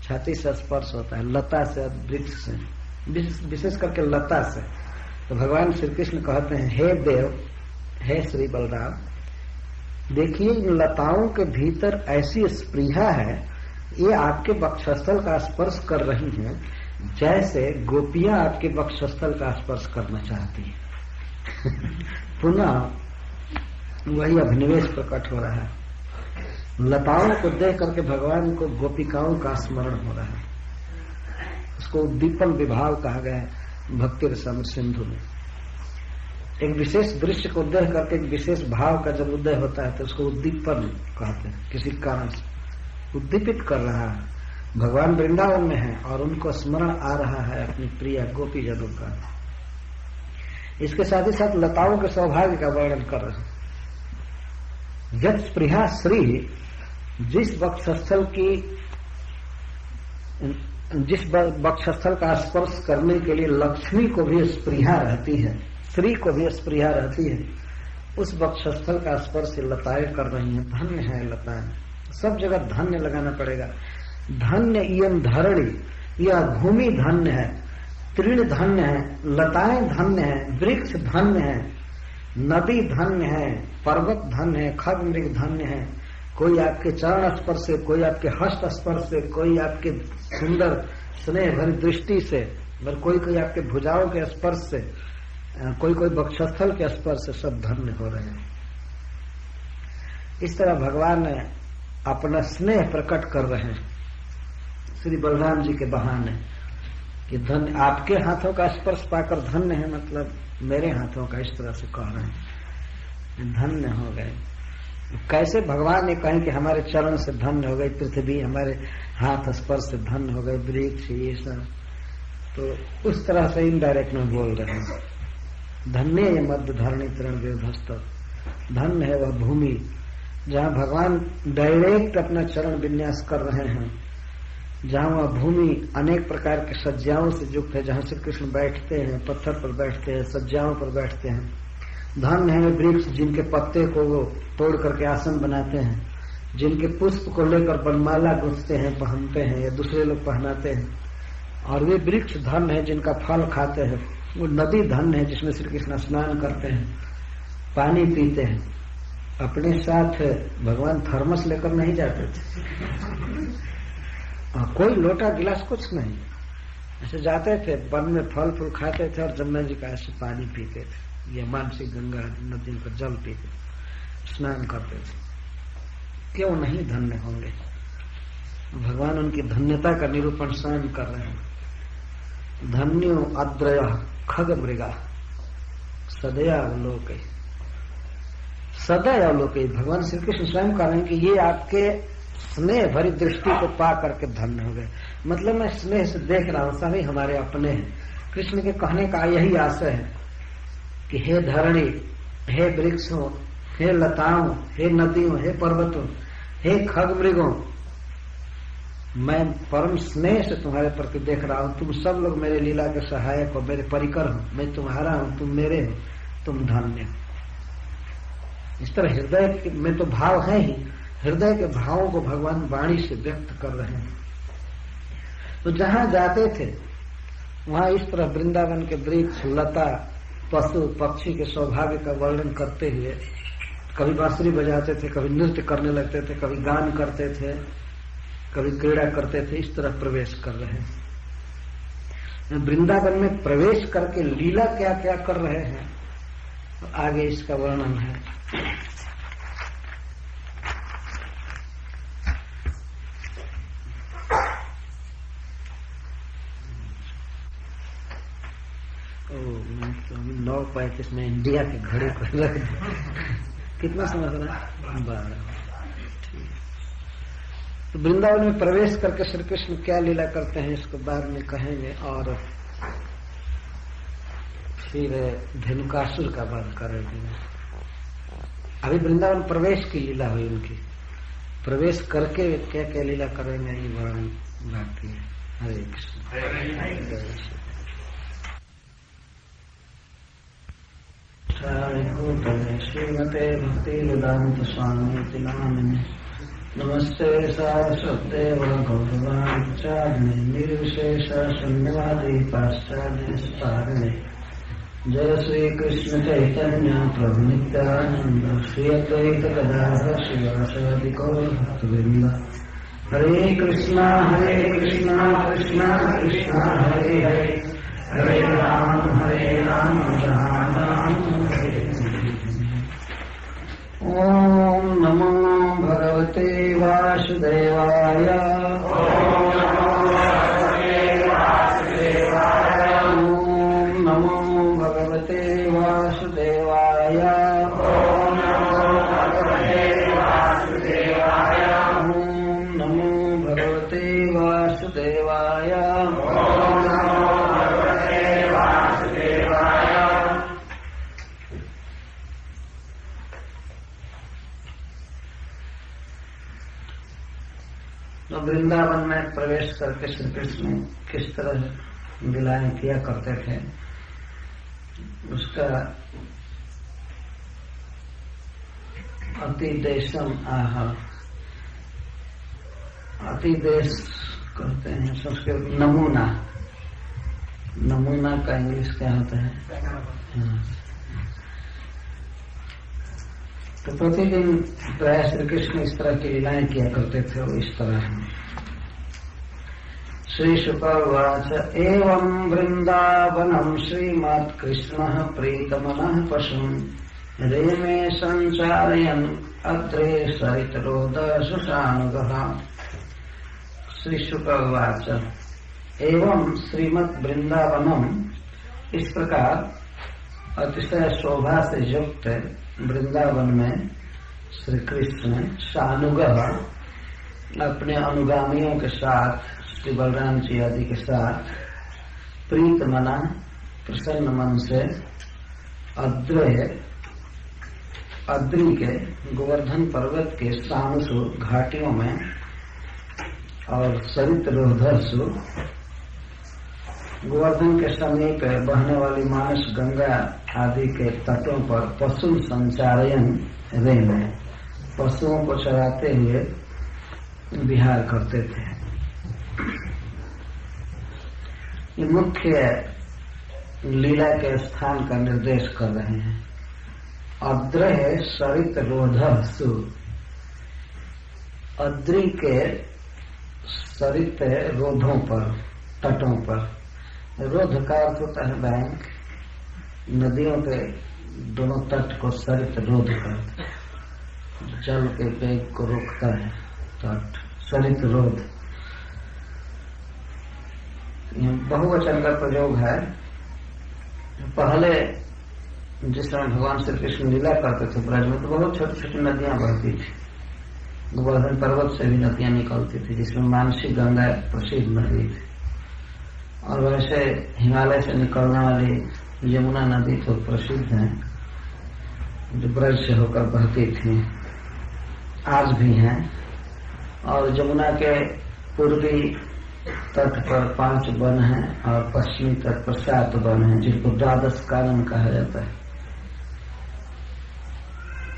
छाती से स्पर्श होता है, लता से, वृक्ष से, विशेष करके लता से। तो भगवान श्री कृष्ण कहते हैं हे देव, हे श्री बलराम, देखिए इन लताओं के भीतर ऐसी स्पृहा है, ये आपके वक्षस्थल का स्पर्श कर रही हैं जैसे गोपियां आपके वक्षस्थल का स्पर्श करना चाहती हैं। पुनः वही अभिनिवेश प्रकट हो रहा है। लताओं को देख करके भगवान को गोपिकाओं का स्मरण हो रहा है। उसको उद्दीपन विभाव कहा गया है भक्ति रसम सिंधु में। एक विशेष दृश्य को देख करके एक विशेष भाव का जब उदय होता है तो उसको उद्दीपन कहते हैं। किसी कारण से उद्दीपित कर रहा है। भगवान वृंदावन में है और उनको स्मरण आ रहा है अपनी प्रिय गोपी जनों का। इसके साथ ही साथ लताओं के सौभाग्य का वर्णन कर रहे हैं। यत् स्पृहा श्री, जिस वक्षस्थल का स्पर्श करने के लिए लक्ष्मी को भी स्पृहा रहती है, श्री को भी स्पृहा रहती है, उस वक्षस्थल का स्पर्श लताएं कर रही हैं। धन्य है लताएं, सब जगह धन्य लगाना पड़ेगा। धन्य इयं धरणी, यह भूमि धन्य है, तृण धन्य है, लताएं धन्य है, वृक्ष धन्य है, नदी धन्य है, पर्वत धन्य है, खग मृग धन्य है। कोई आपके चरण स्पर्श से, कोई आपके हस्त स्पर्श से, कोई आपके सुंदर स्नेह भरी दृष्टि से, कोई आपके भुजाओं के स्पर्श से, कोई वक्षस्थल के स्पर्श से सब धन्य हो रहे हैं। इस तरह भगवान अपना स्नेह प्रकट कर रहे हैं श्री बलराम जी के बहाने कि धन्य, आपके हाथों का स्पर्श पाकर धन्य है, मतलब मेरे हाथों का, इस तरह से कह रहे हैं धन्य हो गए। कैसे भगवान ने कहें कि हमारे चरण से धन्य हो गई पृथ्वी, हमारे हाथ स्पर्श से धन्य हो गए वृक्ष, ये सब, तो उस तरह से इनडायरेक्ट में बोल रहे हैं। धन्य है मध्य धरणी तृण विध्वस्त, धन्य है वह भूमि जहाँ भगवान डायरेक्ट अपना चरण विन्यास कर रहे हैं, जहाँ वह भूमि अनेक प्रकार के सज्जाओं से युक्त है, जहाँ श्री कृष्ण बैठते हैं, पत्थर पर बैठते हैं, सज्जाओं पर बैठते हैं। धन्य है वृक्ष जिनके पत्ते को वो तोड़ करके आसन बनाते हैं, जिनके पुष्प को लेकर बनमाला गुंथते हैं, पहनते हैं या दूसरे लोग पहनाते हैं। और वे वृक्ष धन्य है जिनका फल खाते हैं। वो नदी धन्य है जिसमें श्री कृष्ण स्नान करते हैं, पानी पीते हैं। अपने साथ भगवान थर्मस लेकर नहीं जाते थे, कोई लोटा गिलास कुछ नहीं, ऐसे जाते थे वन में, फल फूल खाते थे और जमुना जी का ऐसे पानी पीते थे, ये मानसिक गंगा नदी का जल पीते, स्नान करते थे। क्यों नहीं धन्य होंगे? भगवान उनकी धन्यता का निरूपण स्वयं कर रहे हैं। धन्यो अद्रय खग मृगा सदया अवलोके, सदैव अवलोके। भगवान श्री कृष्ण स्वयं कह रहे हैं कि ये आपके स्नेह भरी दृष्टि को पा करके धन्य हो गए। मतलब मैं स्नेह से देख रहा हूं, सभी हमारे अपने हैं। कृष्ण के कहने का यही आशय है कि हे धरणी, हे वृक्षों, हे लताओं, हे नदियों, हे पर्वतों, हे खग मृगों, मैं परम स्नेह से तुम्हारे प्रति देख रहा हूं। तुम सब लोग मेरे लीला के सहायक हो, मेरे परिकर हो, मैं तुम्हारा हूं, तुम मेरे हो, तुम धन्य हो। इस तरह हृदय में तो भाव है ही, हृदय के भावों को भगवान वाणी से व्यक्त कर रहे हैं। तो जहां जाते थे वहां इस तरह वृंदावन के वृक्ष, लता, पशु पक्षी के सौभाग्य का वर्णन करते हुए कभी बांसुरी बजाते थे, कभी नृत्य करने लगते थे, कभी गान करते थे, कभी क्रीड़ा करते थे। इस तरह प्रवेश कर रहे हैं। वृंदावन में प्रवेश करके लीला क्या क्या कर रहे हैं, तो आगे इसका वर्णन है। मैं तो 9:35 में इंडिया की घड़ी पर रख कितना समझ रहा है? 12। तो वृंदावन में प्रवेश करके श्री कृष्ण क्या लीला करते हैं इसको बाद में कहेंगे, और फिर धेनुकासुर का वध करेंगे। अभी वृंदावन प्रवेश की लीला हुई उनकी, प्रवेश करके क्या क्या लीला करेंगे ये वर्णन बाकी है। हरे कृष्ण। श्रीमते भक्ति वेदांत स्वामी नामिने नमस्ते सारस्वते गौरवाचार्य निर्विशेष शून्यवादी पाश्चात्य तारिणे। जय श्री कृष्ण चैतन्य प्रभु नित्यानंद श्री अद्वैत गदाधर शिवासादि गौर भक्तवृंद। हरे कृष्णा कृष्णा कृष्णा हरे हरे, हरे राम राम राम हरे। ओम नमो भगवते वासुदेवाय। ओम नमो भगवते वासुदेवाय। ओम नमो भगवते वासुदेवाय। वृंदावन में प्रवेश करके श्री कृष्ण किस तरह लीलाएं किया करते थे उसका अतिदेशम आह, अतिदेश कहते हैं संस्कृत। नमूना, नमूना का इंग्लिश क्या होता है? तो प्रतिदिन प्राय श्री कृष्ण इस तरह की लीलाएं किया करते थे और इस तरह श्री शुकवाच एवं वृंदावनम श्रीमत्कृष्ण प्रीतमनः पशुं रेमे संचारयन् अग्रे सरितरोदशशानुगः। श्री शुकवाच एवं श्रीमद् वृंदावनम, इस प्रकार अतिशय शोभा से युक्त वृंदावन में श्री कृष्ण शानुगः अपने अनुगामियों के साथ, श्री बलराम जी आदि के साथ प्रीत मना प्रसन्न मन से अद्री के गोवर्धन पर्वत के सानुसु घाटियों में और सरित रोधसु गोवर्धन के समीप बहने वाली मानस गंगा आदि के तटों पर पशु संचारयन रेमे, पशुओं को चराते हुए विहार करते थे। ये मुख्य लीला के स्थान का निर्देश कर रहे हैं। अद्रह सरित रोधसु, अद्री के सरित रोधों पर, तटों पर। रोध का अर्थ होता है बैंक, नदियों के दोनों तट को सरित रोध करते हैं, जल के वेग को रोकता है तट, सरित रोध। बहुवचन का प्रयोग है। पहले जिस समय भगवान श्री कृष्ण लीला करते थे ब्रज में तो बहुत छोटी छोटी नदियां बहती थी, गोवर्धन पर्वत से भी नदियां निकलती थी जिसमें मानसी गंगा प्रसिद्ध नदी थी, और वैसे हिमालय से निकलने वाली यमुना नदी तो प्रसिद्ध है जो ब्रज से होकर बहती थी, आज भी हैं। और यमुना के पूर्वी तट पर 5 वन हैं और पश्चिमी तट पर 7 वन हैं जिनको द्वादश कानन कहा जाता है।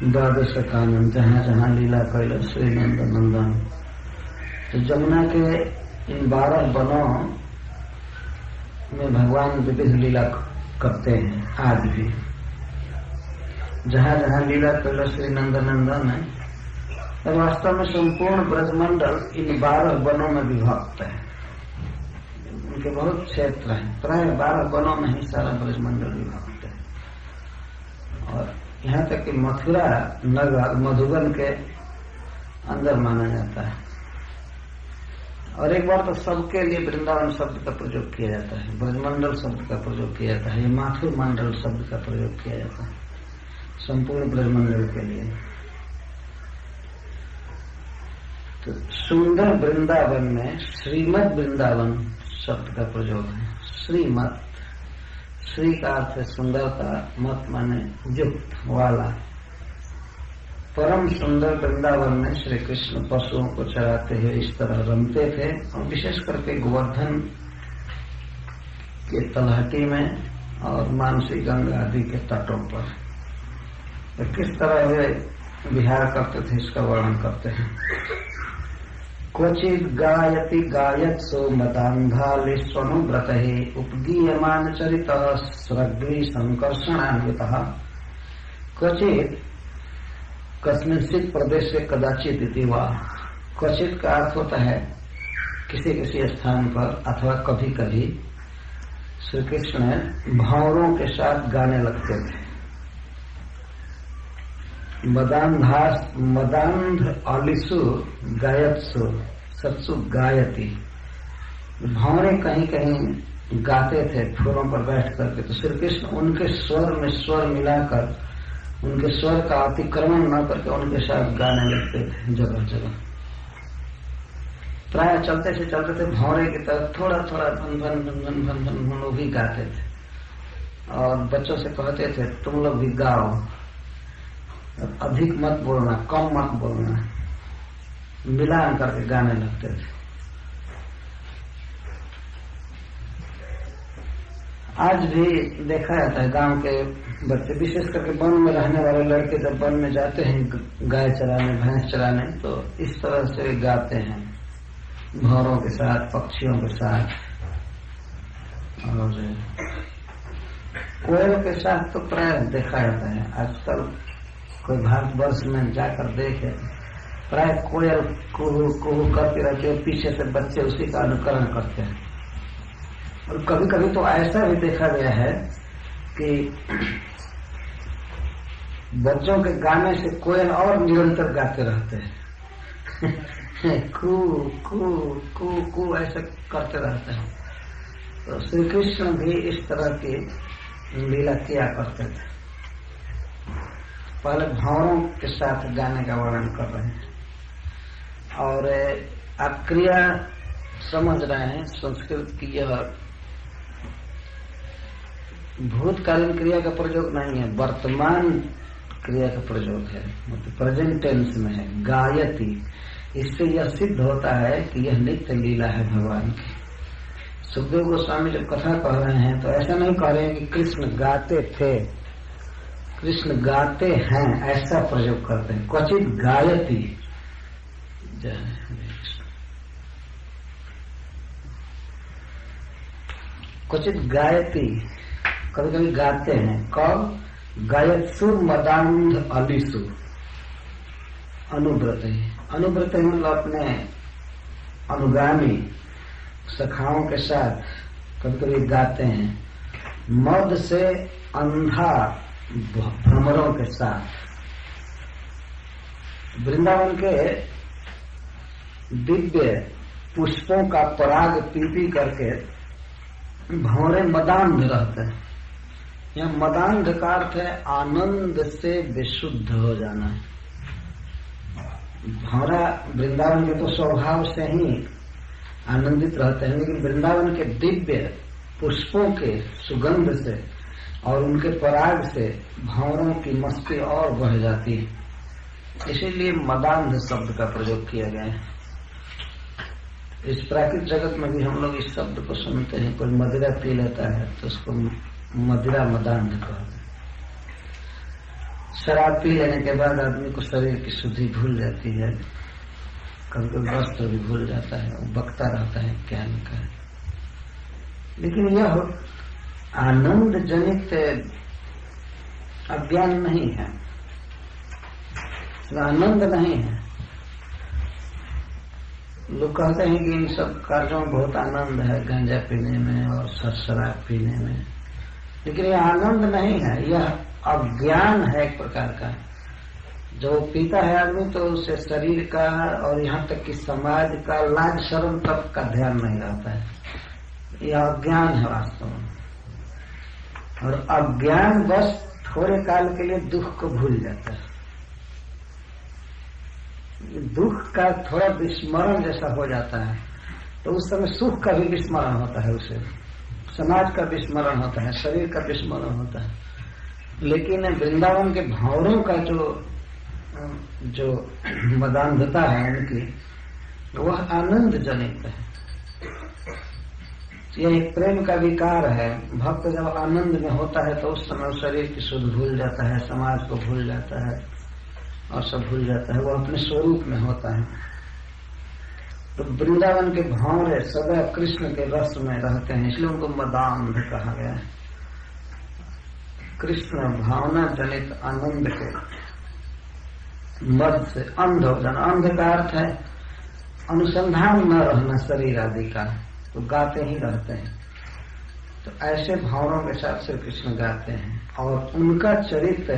द्वादश कानन, जहाँ जहाँ लीला कैल श्री नंदन। तो यमुना के इन 12 वनों में भगवान विविध लीला करते हैं आज भी। जहाँ जहाँ लीला कैल श्री नंदन है, तो वास्तव में संपूर्ण ब्रजमंडल इन 12 वनों में विभक्त है। उनके बहुत क्षेत्र हैं, प्राय 12 वनों में ही सारा ब्रजमंडल विभक्त है। और यहाँ तक कि मथुरा नगर मधुबन के अंदर माना जाता है। और एक बार तो सबके लिए वृंदावन शब्द का प्रयोग किया जाता है, ब्रजमंडल शब्द का प्रयोग किया जाता है, माथुर मंडल शब्द का प्रयोग किया जाता है संपूर्ण ब्रजमंडल के लिए। तो सुंदर वृंदावन में श्रीमद वृंदावन शब्द का प्रयोग है। श्रीमत, श्री का अर्थ है सुंदरता, मत माने युक्त वाला। परम सुंदर वृंदावन में श्री कृष्ण पशुओं को चराते हुए इस तरह रमते थे, और विशेष करके गोवर्धन के तलहटी में और मानसी गंगा आदि के तटों पर तो किस तरह वे विहार करते थे इसका वर्णन करते हैं। क्वचित गायति गायत्सो मदान्धालिस्वनुव्रत उपगीयमान चरित स्रग्वी संकर्षणान्वितः। क्वचित कस्मिंश्चित् प्रदेश से कदाचित इति वा। क्वचित का अर्थ होता है किसी किसी स्थान पर अथवा कभी कभी श्री कृष्ण भंवरों के साथ गाने लगते थे। मदान्ध अलिसु गायत्सु सत्सु गायती। भंवरे कहीं कहीं गाते थे फूलों पर बैठ करके, तो श्री कृष्ण उनके स्वर में स्वर मिलाकर, उनके स्वर का अतिक्रमण न करके उनके साथ गाने लगते थे जगह जगह। प्राय चलते से चलते थे भंवरे की तरफ थोड़ा थोड़ा भन भन भन भन भन भन भन वो भी गाते थे, और बच्चों से कहते थे तुम लोग भी गाओ, अधिक मत बोलना, कम मत बोलना, मिलान करके गाने लगते थे। आज भी देखा जाता है गांव के बच्चे, विशेष करके वन में रहने वाले लड़के जब वन में जाते हैं गाय चराने, भैंस चराने, तो इस तरह से गाते हैं भौरों के साथ, पक्षियों के साथ। और कोयल के साथ तो प्राय देखा जाता है। आजकल कोई भारतवर्ष में जाकर देखे, प्राय कोयल कुहू कुहू करती रहती है, पीछे से बच्चे उसी का अनुकरण करते हैं। और कभी कभी तो ऐसा भी देखा गया है कि बच्चों के गाने से कोयल और निरंतर गाते रहते हैं कू कू कू कू ऐसा करते रहते हैं। तो श्री कृष्ण भी इस तरह की लीला किया करते थे। पहले भौरों के साथ गाने का वर्णन कर रहे हैं। और आप क्रिया समझ रहे हैं, संस्कृत की यह भूतकालीन क्रिया का प्रयोग नहीं है, वर्तमान क्रिया का प्रयोग है, मतलब प्रेजेंट टेंस में है, गायति। इससे यह सिद्ध होता है कि यह नित्य लीला है भगवान की। सुखदेव गोस्वामी जब कथा कह रहे हैं तो ऐसा नहीं कह रहे हैं कि कृष्ण गाते थे, कृष्ण गाते हैं, ऐसा प्रयोग करते हैं। क्वचित गायति, क्वचित गायति, कभी कभी गाते हैं। कब? गायत्सुर मदांध अलिसु अनुव्रत है। अनुव्रत है मतलब अपने अनुगामी सखाओं के साथ कभी कभी गाते हैं। मद से अंधा भ्रमरों के साथ। वृंदावन के दिव्य पुष्पों का पराग पी करके भंवरे मदांध रहते हैं। यह मदांध का अर्थ है आनंद से विशुद्ध हो जाना। भंवरा वृंदावन के तो स्वभाव से ही आनंदित रहते हैं, लेकिन वृंदावन के दिव्य पुष्पों के सुगंध से और उनके पराग से भंवरों की मस्ती और बढ़ जाती है। इसीलिए मदांध शब्द का प्रयोग किया गया है। इस प्राकृतिक जगत में भी हम लोग इस शब्द को सुनते हैं। कोई मदिरा पी लेता है तो उसको मदिरा मदांध कहते हैं। शराब पी लेने के बाद आदमी को शरीर की शुद्धि भूल जाती है, कभी कभी वस्त्र भी भूल जाता है, वो बकता रहता है ज्ञान का। लेकिन यह आनंद जनित अज्ञान नहीं है, आनंद नहीं है। लोग कहते हैं कि इन सब कार्यों में बहुत आनंद है, गांजा पीने में और शराब पीने में, लेकिन यह आनंद नहीं है, यह अज्ञान है एक प्रकार का। जो पीता है आदमी तो उसे शरीर का और यहाँ तक कि समाज का लाज शर्म तक का ध्यान नहीं रहता है। यह अज्ञान है वास्तव में। और अज्ञान बस थोड़े काल के लिए दुख को भूल जाता है। दुख का थोड़ा विस्मरण जैसा हो जाता है तो उस समय सुख का भी विस्मरण होता है, उसे समाज का विस्मरण होता है, शरीर का विस्मरण होता है। लेकिन वृंदावन के भंवरों का जो मदांधता है उनकी, वह आनंद जनित है। यह एक प्रेम का विकार है। भक्त जब आनंद में होता है तो उस समय शरीर की सुध भूल जाता है, समाज को भूल जाता है और सब भूल जाता है, वो अपने स्वरूप में होता है। तो वृंदावन के भंवरे सदा कृष्ण के रस में रहते हैं, इसलिए उनको मदांध कहा गया है। कृष्ण भावना जनित आनंद के मद से अंध हो जाना। अंध का अर्थ है अनुसंधान न रहना शरीर आदि का, तो गाते ही रहते हैं। तो ऐसे भावों के साथ श्री कृष्ण गाते हैं और उनका चरित्र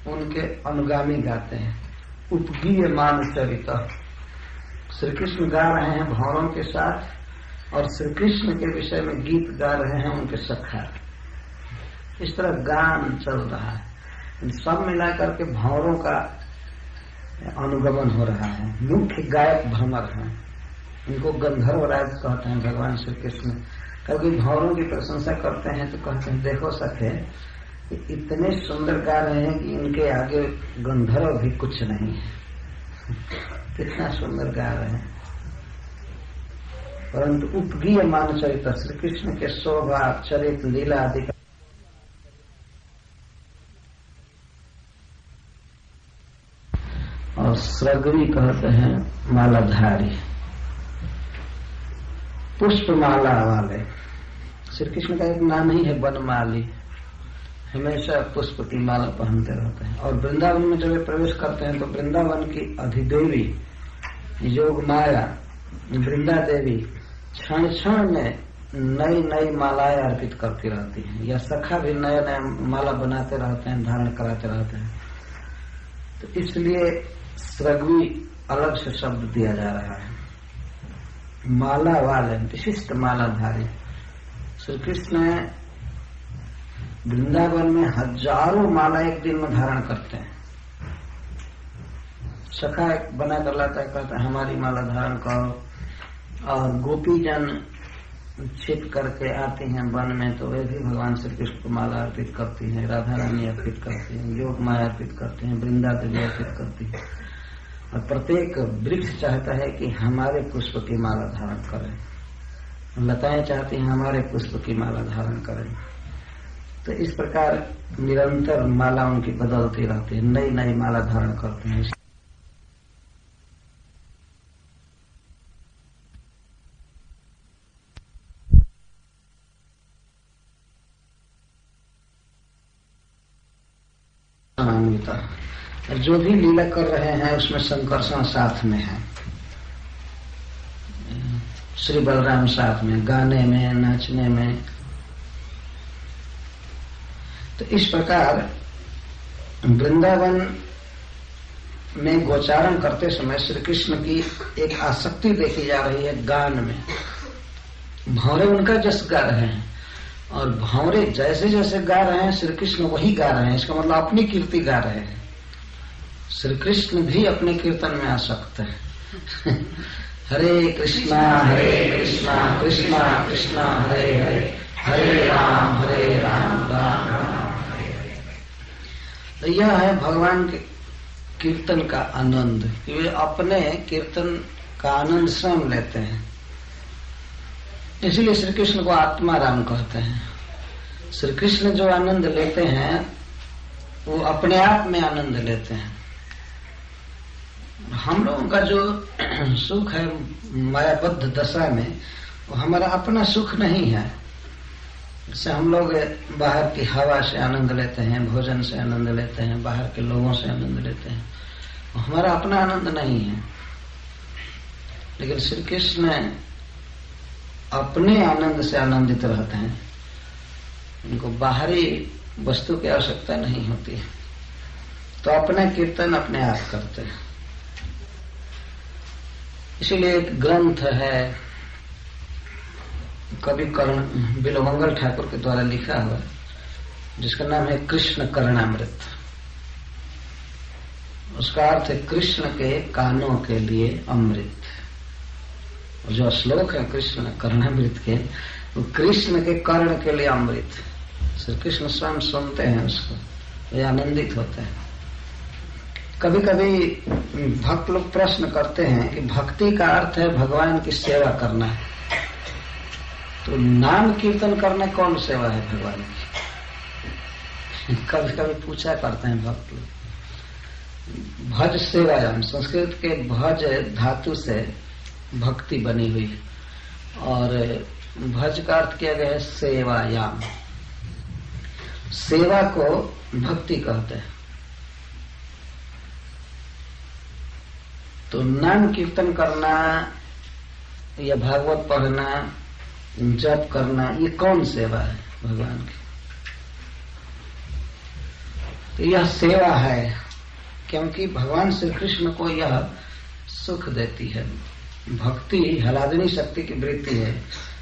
उनके अनुगामी गाते हैं। उपगीयमान चरित्र, श्री कृष्ण गा रहे हैं भौरों के साथ और श्री कृष्ण के विषय में गीत गा रहे हैं उनके सखा। इस तरह गान चल रहा है। सब मिलाकर के भौरों का अनुगमन हो रहा है। मुख्य गायक भ्रमर हैं, इनको गंधर्व राज कहते हैं भगवान श्री कृष्ण। कभी भौरों की प्रशंसा करते हैं तो कहते हैं देखो सखे इतने सुंदर गा रहे हैं कि इनके आगे गंधर्व भी कुछ नहीं है, कितना सुंदर गा रहे हैं। परंतु उपगीय मान चरित्र श्री कृष्ण के शोभा चरित्र लीला आदि का और स्रग्वी कहते हैं मालाधारी, पुष्प माला वाले। श्री कृष्ण का एक नाम ही है वनमाली, हमेशा पुष्प की माला पहनते रहते हैं। और वृंदावन में जब वे प्रवेश करते हैं तो वृंदावन की अधिदेवी योग माया वृंदा देवी क्षण क्षण में नई नई मालाएं अर्पित करती रहती हैं, या सखा भी नया नया माला बनाते रहते हैं, धारण कराते रहते हैं। तो इसलिए स्रग्वी अलग से शब्द दिया जा रहा है। माला वाले, विशिष्ट मालाधारी। श्री कृष्ण वृंदावन में हजारों माला एक दिन में धारण करते हैं। सखा बना कर लाता है, कहता है हमारी माला धारण करो। और गोपी जन छिप करके आती हैं वन में, तो वे भी भगवान श्री कृष्ण को माला अर्पित करती हैं, राधा रानी अर्पित करती हैं, योग माया अर्पित करती हैं, वृंदा देवी अर्पित करती है। और प्रत्येक वृक्ष चाहता है कि हमारे पुष्प की माला धारण करें, लताएं चाहती हैं हमारे पुष्प की माला धारण करें। तो इस प्रकार निरंतर माला उनकी बदलती रहती है, नई नई माला धारण करते हैं। और जो भी लीला कर रहे हैं उसमें संकर्षण साथ में है, श्री बलराम साथ में, गाने में, नाचने में। तो इस प्रकार वृंदावन में गोचारण करते समय श्री कृष्ण की एक आसक्ति देखी जा रही है गान में। भौरे उनका जस गा रहे हैं, और भौरे जैसे जैसे गा रहे हैं श्री कृष्ण वही गा रहे हैं। इसका मतलब अपनी कीर्ति गा रहे हैं। श्री कृष्ण भी अपने कीर्तन में आसक्त है। हरे कृष्णा कृष्णा कृष्णा हरे हरे, हरे राम राम राम हरे हरे। तो यह है भगवान के कीर्तन का आनंद, कि वे अपने कीर्तन का आनंद स्वयं लेते हैं। इसलिए श्री कृष्ण को आत्मा राम कहते हैं। श्री कृष्ण जो आनंद लेते हैं वो अपने आप में आनंद लेते हैं। हम लोगों का जो सुख है मायाबद्ध दशा में, वो हमारा अपना सुख नहीं है। जैसे हम लोग बाहर की हवा से आनंद लेते हैं, भोजन से आनंद लेते हैं, बाहर के लोगों से आनंद लेते हैं, वो हमारा अपना आनंद नहीं है। लेकिन श्री कृष्ण अपने आनंद से आनंदित रहते हैं, उनको बाहरी वस्तु की आवश्यकता नहीं होती, तो अपना कीर्तन अपने आप करते हैं। इसीलिए एक ग्रंथ है कवि कर्ण बिलोमंगल ठाकुर के द्वारा लिखा हुआ, जिसका नाम है कृष्ण कर्णामृत। उसका अर्थ है कृष्ण के कानों के लिए अमृत। जो श्लोक है कृष्ण कर्णामृत के, वो कृष्ण के कर्ण के लिए अमृत। श्री कृष्ण स्वयं सुनते हैं उसको, वे आनंदित होते हैं। कभी कभी भक्त लोग प्रश्न करते हैं कि भक्ति का अर्थ है भगवान की सेवा करना है, तो नाम कीर्तन करना कौन सेवा है भगवान की? कभी कभी पूछा करते हैं भक्त लोग। भज सेवायाम, संस्कृत के भज धातु से भक्ति बनी हुई, और भज का अर्थ किया गया है सेवायाम। सेवा को भक्ति कहते हैं। तो नाम कीर्तन करना या भागवत पढ़ना, जप करना, ये कौन सेवा है भगवान की? तो यह सेवा है, क्योंकि भगवान श्री कृष्ण को यह सुख देती है। भक्ति हलादनी शक्ति की वृत्ति है,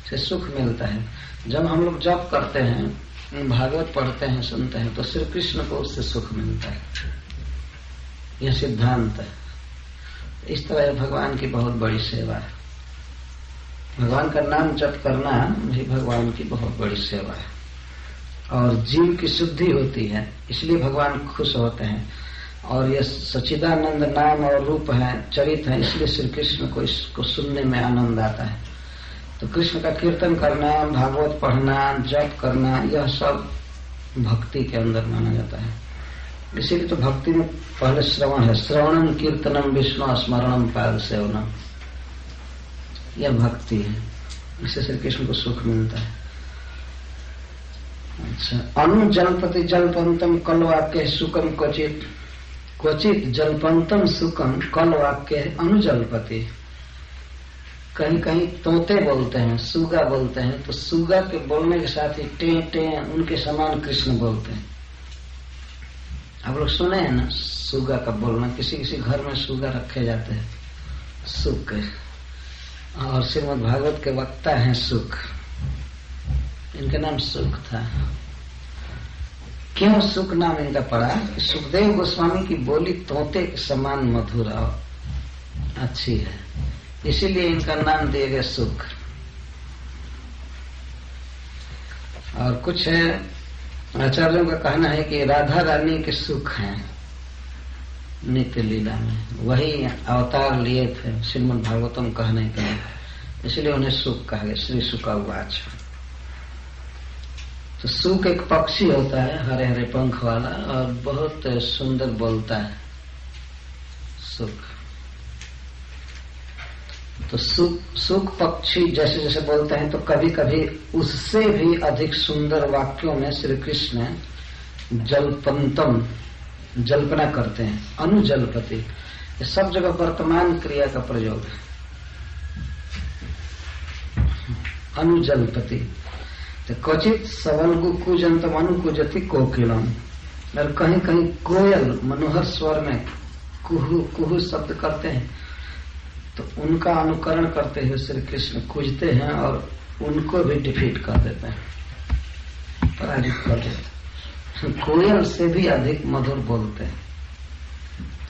से सुख मिलता है। जब हम लोग जप करते हैं, भागवत पढ़ते हैं, सुनते हैं, तो श्री कृष्ण को उससे सुख मिलता है। यह सिद्धांत है। इस तरह भगवान की बहुत बड़ी सेवा है। भगवान का नाम जप करना भी भगवान की बहुत बड़ी सेवा है, और जीव की शुद्धि होती है, इसलिए भगवान खुश होते हैं। और यह सच्चिदानंद नाम और रूप है, चरित है, इसलिए श्री कृष्ण को इसको सुनने में आनंद आता है। तो कृष्ण का कीर्तन करना, भागवत पढ़ना, जप करना, यह सब भक्ति के अंदर माना जाता है। इसीलिए तो भक्ति में पहले श्रवण है, श्रवणम कीर्तनम विष्णु स्मरणम पाद सेवनम, यह भक्ति है। इससे श्री कृष्ण को सुख मिलता है। अच्छा, अनु जलपति जलपंतम कल वाक्य सुखम क्वचित, क्वचित जलपंतम सुखम कल वाक्य अनु जलपति। कहीं कहीं तोते बोलते हैं, सुगा बोलते हैं, तो सुगा के बोलने के साथ ही टे टे उनके समान कृष्ण बोलते हैं। आप लोग सुने हैं ना सुगा का बोलना, किसी किसी घर में सुगा रखे जाते हैं, सुख। और श्रीमद् भागवत के वक्ता हैं सुख, इनका नाम सुख था। क्यों सुख नाम इनका पड़ा? सुखदेव गोस्वामी की बोली तोते के समान मधुर और अच्छी है, इसीलिए इनका नाम दिया गया सुख। और कुछ आचार्यों का कहना है कि राधा रानी के सुख हैं नित्य लीला में, वही अवतार लिए थे श्रीमद् भागवतम कहने के लिए, इसलिए उन्हें सुख कहा गया। श्री शुकावाच। तो सुख एक पक्षी होता है हरे हरे पंख वाला और बहुत सुंदर बोलता है सुख। तो सुख पक्षी जैसे जैसे बोलते हैं तो कभी कभी उससे भी अधिक सुंदर वाक्यों में श्री कृष्ण जलपंतम जल्पना करते हैं। अनुजलपति, ये सब जगह वर्तमान क्रिया का प्रयोग है। अनुजलपति तो क्वचित सवल्गु कुजंतम अनुकुजति कोकिलम, और कहीं कहीं कोयल मनोहर स्वर में कुहू कुहू शब्द करते हैं, तो उनका अनुकरण करते हुए श्री कृष्ण कूजते हैं और उनको भी डिफीट कर देते हैं, पराजित कर देते हैं। कोयल से भी अधिक मधुर बोलते हैं,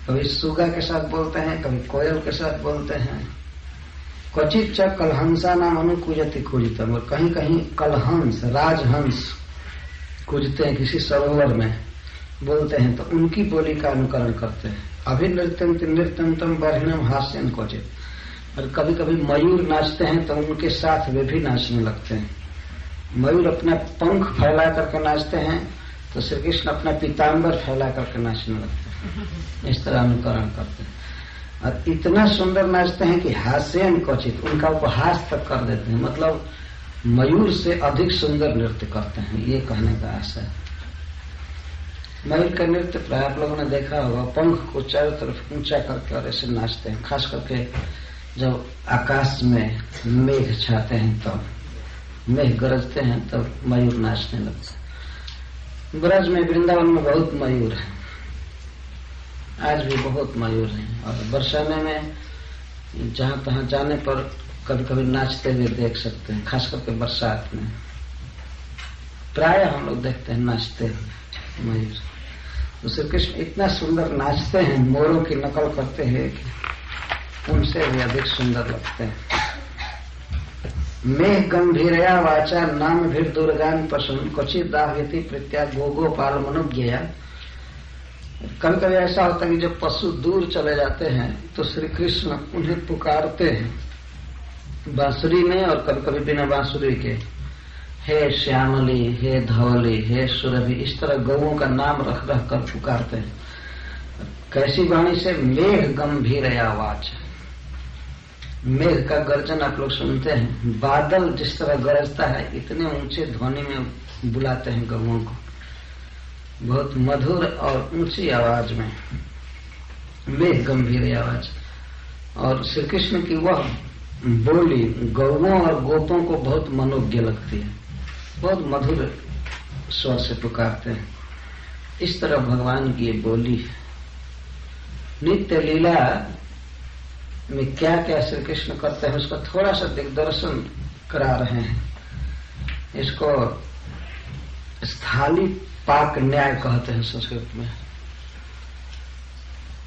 कभी सुगा के साथ बोलते हैं, कभी कोयल के साथ बोलते हैं। क्वचित च कलहंसा नाम अनुकूजति कूजतम, और कहीं कहीं कलहंस राजहंस कूजते हैं, किसी सरोवर में बोलते हैं तो उनकी बोली का अनुकरण करते हैं। अभिनृत्यम नृत्यंतम बर्हिणम हास्यन क्वचित, और कभी कभी मयूर नाचते हैं तो उनके साथ वे भी नाचने लगते हैं। मयूर अपना पंख फैला करके नाचते हैं तो श्री कृष्ण अपना पीताम्बर फैला करके नाचने लगते हैं। इस तरह अनुकरण करते हैं और इतना सुंदर नाचते हैं कि हास्यन क्वचित, उनका उपहास तक कर देते हैं। मतलब मयूर से अधिक सुंदर नृत्य करते हैं, ये कहने का आशा है। मयूर का नृत्य प्राय आप लोगों ने देखा होगा, पंख को चारों तरफ ऊंचा करके और ऐसे नाचते हैं। खास करके जब आकाश में मेघ छाते हैं तब, मेघ गरजते हैं तब मयूर नाचने लगते हैं। ब्रज में वृंदावन में बहुत मयूर है, आज भी बहुत मयूर हैं। और बरसाने में जहां तहां जाने पर कभी कभी नाचते हुए देख सकते हैं, खास करके बरसात में प्राय हम लोग देखते हैं नाचते हुए मयूर। तो श्री कृष्ण इतना सुंदर नाचते हैं, मोरों की नकल करते हैं कि उनसे भी अधिक सुंदर लगते हैं। मेघ गंभीरया वाचा नाम भीर दुर्गान पशुन क्वचित दाहयति प्रत्या गोपाल मनुज्ञया। कभी कभी ऐसा होता है कि जब पशु दूर चले जाते हैं तो श्री कृष्ण उन्हें पुकारते हैं बांसुरी में और कभी कभी बिना बांसुरी के, हे श्यामली, हे धवली, हे सुरभि, इस तरह गौओं का नाम रख रख कर पुकारते हैं। कैसी वाणी से? मेघ गंभीर आवाज, मेघ का गर्जन आप लोग सुनते हैं, बादल जिस तरह गरजता है इतने ऊंचे ध्वनि में बुलाते हैं गौओं को, बहुत मधुर और ऊंची आवाज में, मेघ गंभीर आवाज। और श्री कृष्ण की वह बोली गौओं और गोपों को बहुत मनोज्ञ लगती है, बहुत मधुर स्वर से पुकारते हैं। इस तरह भगवान की ये बोली है। नित्य लीला में क्या क्या श्री कृष्ण करते हैं उसका थोड़ा सा दिग्दर्शन करा रहे हैं। इसको स्थाली पाक न्याय कहते हैं संस्कृत में।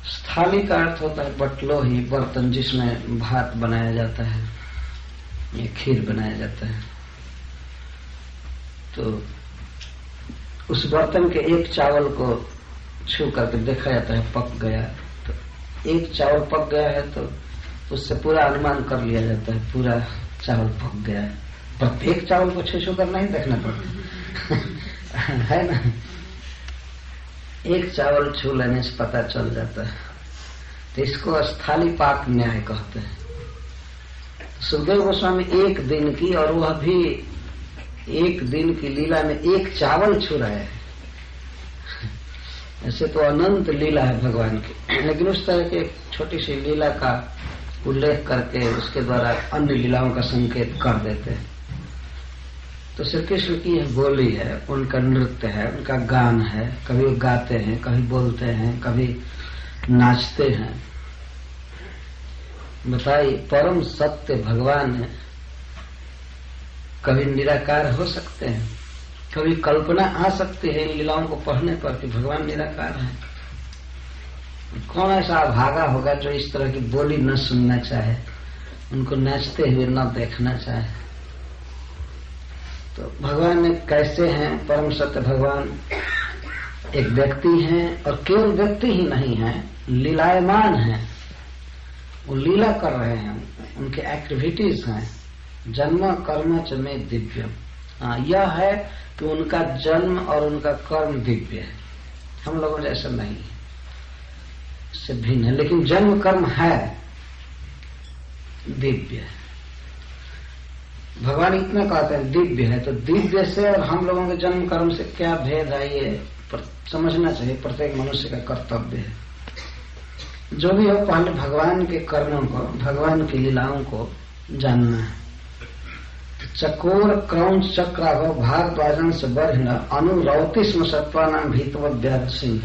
स्थाली का अर्थ होता है बटलोही, बर्तन जिसमें भात बनाया जाता है या खीर बनाया जाता है। तो उस बर्तन के एक चावल को छू करके देखा जाता है पक गया, तो एक चावल पक गया है तो उससे पूरा अनुमान कर लिया जाता है, पूरा चावल फूक गया। प्रत्येक चावल को छू कर नहीं देखना पड़ता है ना, एक चावल छू लेने से पता चल जाता है। तो इसको स्थाली पाक न्याय कहते हैं। सुखदेव गोस्वामी एक दिन की, और वह भी एक दिन की लीला में एक चावल छू रहे हैं। ऐसे तो अनंत लीला है भगवान की, लेकिन उस तरह के छोटी सी लीला का उल्लेख करके उसके द्वारा अन्य लीलाओं का संकेत कर देते हैं। तो श्री कृष्ण की यह बोली है, उनका नृत्य है, उनका गान है। कभी गाते हैं, कभी बोलते हैं, कभी नाचते हैं। बताइए, परम सत्य भगवान है, कभी निराकार हो सकते हैं, कभी कल्पना आ सकती है इन लीलाओं को पढ़ने पर कि भगवान निराकार है। कौन ऐसा अभागा होगा जो इस तरह की बोली न सुनना चाहे, उनको नाचते हुए न देखना चाहे। तो भगवान ने कैसे हैं? परम सत्य भगवान एक व्यक्ति हैं, और केवल व्यक्ति ही नहीं है, लीलायमान है। वो लीला कर रहे हैं, उनके एक्टिविटीज हैं। जन्म कर्म च में दिव्यम। यह है कि उनका जन्म और उनका कर्म दिव्य है, हम लोगों जैसा नहीं है, इससे भिन्न है। लेकिन जन्म कर्म है दिव्य है। भगवान इतना कहते हैं दिव्य है, तो दिव्य से और हम लोगों के जन्म कर्म से क्या भेद है, ये समझना चाहिए। प्रत्येक मनुष्य का कर्तव्य है। जो भी हो, पहले भगवान के कर्मों को, भगवान की लीलाओं को जानना है। चकोर क्रौंच चक्राभो भारद्वाजन से बढ़ अनुरौती स्म सत्वानाम भीतव्या सिंह।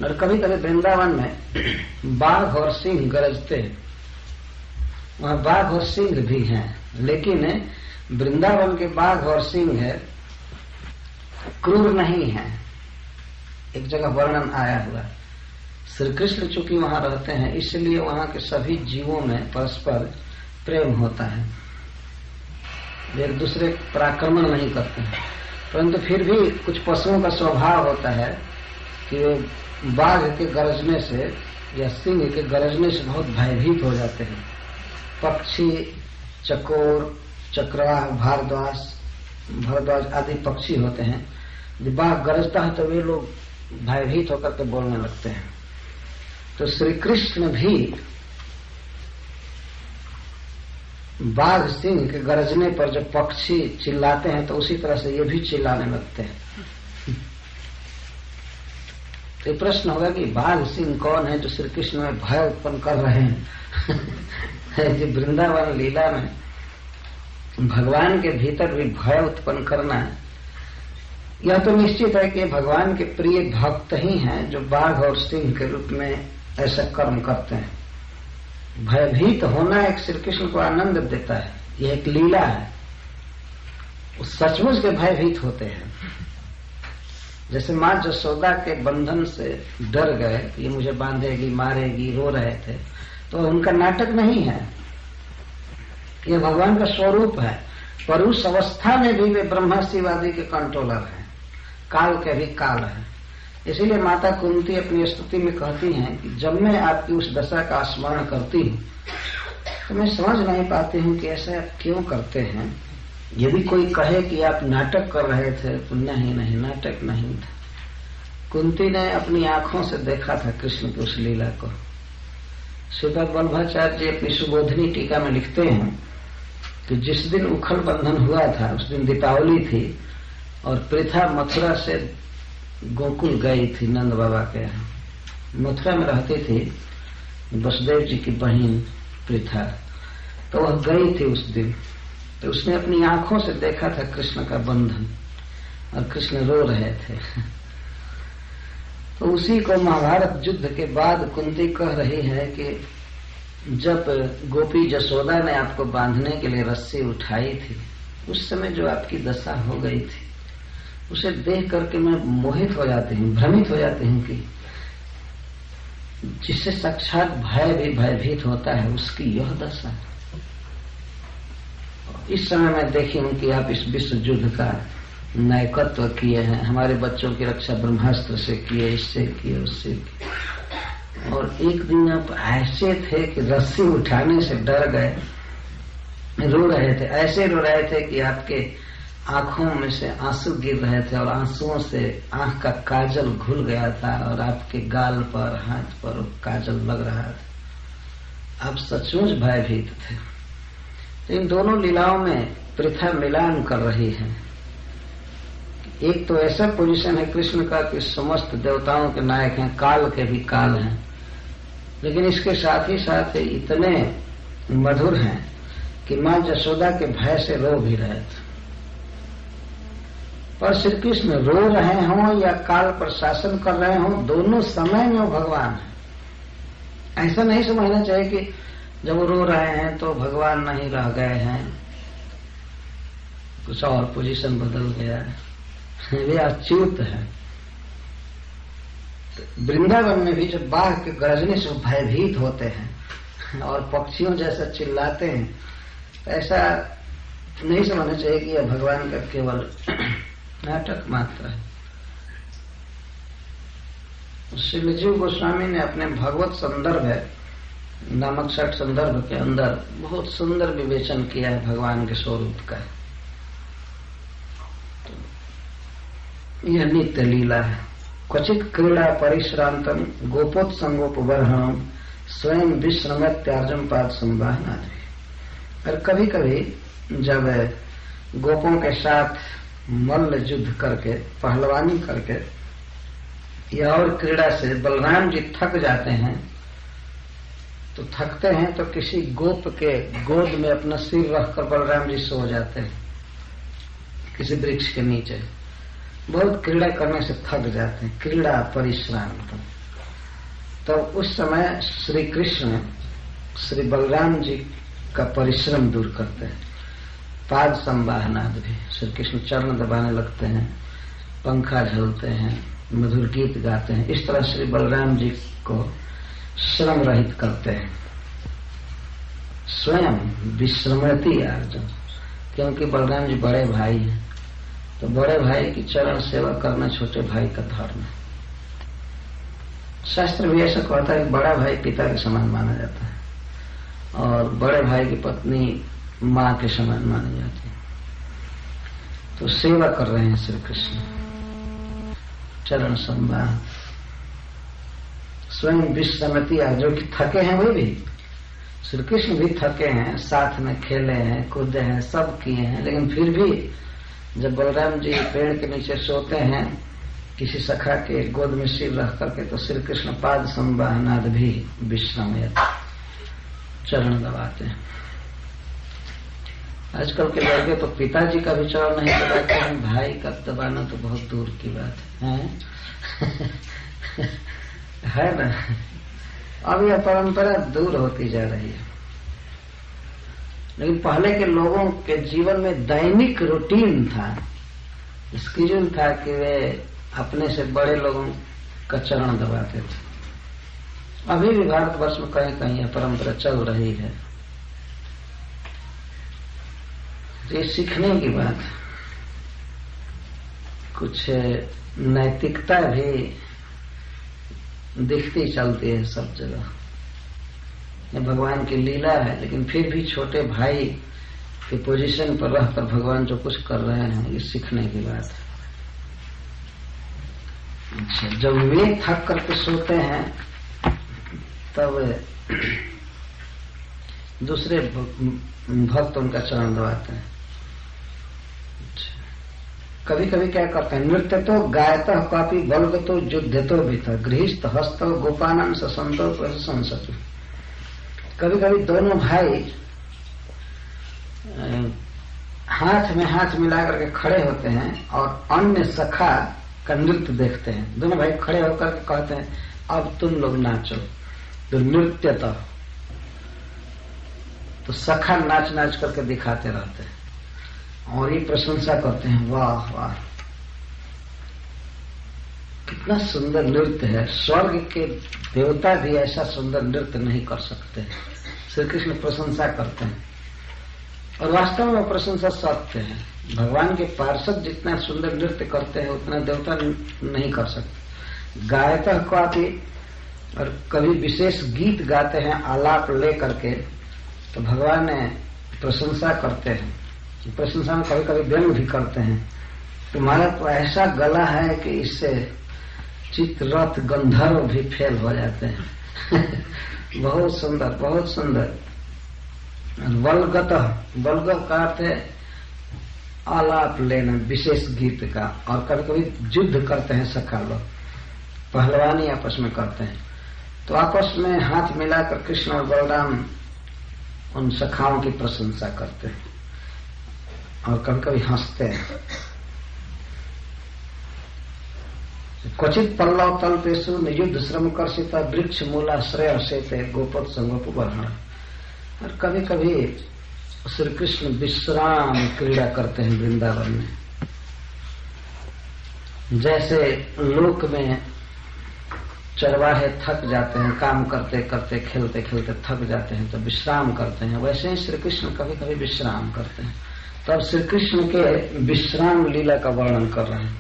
और कभी कभी वृंदावन में बाघ और सिंह गरजते हैं। वहाँ बाघ और सिंह भी हैं, लेकिन वृंदावन के बाघ और सिंह है क्रूर नहीं है। एक जगह वर्णन आया हुआ, श्री कृष्ण चूंकि वहां रहते हैं, इसलिए वहां के सभी जीवों में परस्पर प्रेम होता है, एक दूसरे पर आक्रमण नहीं करते हैं। परंतु फिर भी कुछ पशुओं का स्वभाव होता है कि वे बाघ के गरजने से या सिंह के गरजने से बहुत भयभीत हो जाते हैं। पक्षी, चकोर, चक्रवाह, भारद्वाज आदि पक्षी होते हैं। जब बाघ गरजता है तो वे लोग भयभीत होकर के बोलने लगते हैं। तो श्री कृष्ण भी बाघ सिंह के गरजने पर जब पक्षी चिल्लाते हैं तो उसी तरह से ये भी चिल्लाने लगते हैं। तो प्रश्न होगा कि बाघ सिंह कौन है जो श्री कृष्ण में भय उत्पन्न कर रहे हैं। जो वृंदावन लीला में भगवान के भीतर भी भय उत्पन्न करना है, यह तो निश्चित है कि भगवान के प्रिय भक्त ही हैं जो बाघ और सिंह के रूप में ऐसा कर्म करते हैं। भयभीत होना एक श्री कृष्ण को आनंद देता है, यह एक लीला है। वो सचमुच के भयभीत होते हैं। जैसे माँ जसोदा के बंधन से डर गए, ये मुझे बांधेगी, मारेगी, रो रहे थे, तो उनका नाटक नहीं है, ये भगवान का स्वरूप है। पर उस अवस्था में भी वे ब्रह्मा शिवादि के कंट्रोलर हैं, काल के भी काल है। इसीलिए माता कुंती अपनी स्तुति में कहती हैं कि जब मैं आपकी उस दशा का स्मरण करती हूँ तो मैं समझ नहीं पाती हूँ कि ऐसा आप क्यों करते हैं। यदि कोई कहे कि आप नाटक कर रहे थे तो नहीं, नाटक नहीं था। कुंती ने अपनी आंखों से देखा था कृष्ण की उस लीला को। श्रीपाद वल्लभाचार्य जी अपनी सुबोधिनी टीका में लिखते हैं कि जिस दिन उखल बंधन हुआ था उस दिन दीपावली थी, और पृथा मथुरा से गोकुल गई थी नंद बाबा के यहाँ। मथुरा में रहती थी वसुदेव जी की बहन पृथा, तो वह गई थी उस दिन। तो उसने अपनी आंखों से देखा था कृष्ण का बंधन, और कृष्ण रो रहे थे। तो उसी को महाभारत युद्ध के बाद कुंती कह रही है कि जब गोपी जसोदा ने आपको बांधने के लिए रस्सी उठाई थी, उस समय जो आपकी दशा हो गई थी, उसे देख करके मैं मोहित हो जाती हूँ, भ्रमित हो जाती हूँ कि जिससे साक्षात भय भी भयभीत होता है उसकी यह दशा। इस समय मैं देखी हूँ कि आप इस विश्व युद्ध का नायकत्व किए हैं, हमारे बच्चों की रक्षा ब्रह्मास्त्र से किए, इससे किए, उससे किए। और एक दिन आप ऐसे थे कि रस्सी उठाने से डर गए, रो रहे थे, ऐसे रो रहे थे कि आपके आंखों में से आंसू गिर रहे थे और आंसुओं से आंख का काजल घुल गया था और आपके गाल पर हाथ पर काजल लग रहा था। आप सचमुच भयभीत थे। इन दोनों लीलाओं में प्रथा मिलान कर रही है। एक तो ऐसा पोजीशन है कृष्ण का कि समस्त देवताओं के नायक हैं, काल के भी काल हैं, लेकिन इसके साथ ही साथ इतने मधुर हैं कि मां यशोदा के भय से रो भी रहे थे। पर श्री कृष्ण रो रहे हों या काल पर शासन कर रहे हों, दोनों समय में वो भगवान है। ऐसा नहीं समझना चाहिए कि जब वो रो रहे हैं तो भगवान नहीं रह गए हैं, कुछ और पोजीशन बदल गया है, वे अच्युत है। वृंदावन में भी जब बाघ के गरजने से भयभीत होते हैं और पक्षियों जैसा चिल्लाते हैं, तो ऐसा नहीं समझना चाहिए कि यह भगवान का केवल नाटक मात्र है। श्री जीव गोस्वामी ने अपने भगवत संदर्भ नामक 60 संदर्भ के अंदर बहुत सुंदर विवेचन किया है भगवान के स्वरूप का। यह नित्य लीला है। क्वचित क्रीड़ा परिश्रांतम गोपोत्संगोपबर्हणम स्वयं विश्रमत्यार्जम पाद संवाहना। और कभी कभी जब गोपों के साथ मल्ल युद्ध करके पहलवानी करके या और क्रीड़ा से बलराम जी थक जाते हैं, तो थकते हैं तो किसी गोप के गोद में अपना सिर रखकर बलराम जी सो जाते हैं किसी वृक्ष के नीचे। बहुत क्रीड़ा करने से थक जाते हैं, क्रीड़ा परिश्राम। तो उस समय श्री कृष्ण श्री बलराम जी का परिश्रम दूर करते हैं। पाद संवाहनाद भी, श्री कृष्ण चरण दबाने लगते हैं, पंखा झलते हैं, मधुर गीत गाते हैं। इस तरह श्री बलराम जी को श्रम रहित करते हैं। स्वयं विश्रमति अर्जुन, क्योंकि बलराम जी बड़े भाई हैं, तो बड़े भाई की चरण सेवा करना छोटे भाई का धर्म है। शास्त्र भी ऐसा कहता है कि बड़ा भाई पिता के समान माना जाता है और बड़े भाई की पत्नी मां के समान मानी जाती है। तो सेवा कर रहे हैं श्री कृष्ण, चरण संवाह। स्वयं विश्रमति, जो कि थके हैं वे भी, श्री कृष्ण भी थके हैं, साथ में खेले हैं, कूदे हैं, सब किए हैं, लेकिन फिर भी जब बलराम जी पेड़ के नीचे सोते हैं किसी सखा के गोद में सिर रख करके, तो श्री कृष्ण पाद संवाहनाद भी विश्राम चरण दबाते हैं। आजकल के लड़के तो पिताजी का भी चरण नहीं दबाते हैं, भाई का दबाना तो बहुत दूर की बात है। है ना? अब यह परंपरा दूर होती जा रही है। लेकिन पहले के लोगों के जीवन में दैनिक रूटीन था, स्केड्यूल था कि वे अपने से बड़े लोगों का चरण दबाते थे। अभी भी भारतवर्ष में कहीं कहीं यह परंपरा चल रही है। ये सीखने की बात, कुछ नैतिकता भी दिखती चलती है सब जगह। ये भगवान की लीला है, लेकिन फिर भी छोटे भाई के पोजीशन पर रहकर भगवान जो कुछ कर रहे हैं, ये सीखने की बात है। अच्छा, जब वे थक करके सोते हैं तब दूसरे भक्त उनका चरण दबाते हैं। कभी कभी क्या करते हैं, नृत्य तो गायतः कापी बल्ग तो युद्ध तो भीतर गृहस्थ हस्त गोपानन ससंतो संसतु। कभी कभी दोनों भाई हाथ में हाथ मिला करके खड़े होते हैं और अन्य सखा का नृत्य देखते हैं। दोनों भाई खड़े होकर के कहते हैं अब तुम लोग नाचो, तो नृत्य तो सखा नाच नाच करके दिखाते रहते हैं और ये प्रशंसा करते हैं, वाह वाह कितना सुंदर नृत्य है, स्वर्ग के देवता भी ऐसा सुंदर नृत्य नहीं कर सकते। श्री कृष्ण प्रशंसा करते हैं और वास्तव में प्रशंसा सत्य है। भगवान के पार्षद जितना सुंदर नृत्य करते हैं उतना देवता नहीं कर सकते। गायता काफी, और कभी विशेष गीत गाते हैं आलाप ले करके, तो भगवान प्रशंसा करते हैं, प्रशंसा में कभी कभी व्यंग भी करते हैं। तुम्हारा तो ऐसा गला है कि इससे चित्ररथ गंधर्व भी फेल हो जाते हैं। बहुत सुंदर, बहुत सुंदर। वल्गतः, वल्ग का अर्थ है आलाप लेना विशेष गीत का। और कभी कभी युद्ध करते हैं सखा लोग, पहलवानी आपस में करते हैं, तो आपस में हाथ मिलाकर कृष्ण और बलराम उन सखाओं की प्रशंसा करते हैं और कभी कभी हंसते हैं। क्वचित पल्लव तल्पेशु नियुद्ध श्रम कर्षिता वृक्ष मूलाश्रय सेते गोपत संगोपवर्हण। और कभी कभी श्री कृष्ण विश्राम क्रीड़ा करते हैं वृंदावन में। जैसे लोक में चरवाहे थक जाते हैं, काम करते करते खेलते खेलते थक जाते हैं तो विश्राम करते हैं, वैसे ही श्री कृष्ण कभी कभी विश्राम करते हैं। तो अब श्री कृष्ण के विश्राम लीला का वर्णन कर रहे हैं।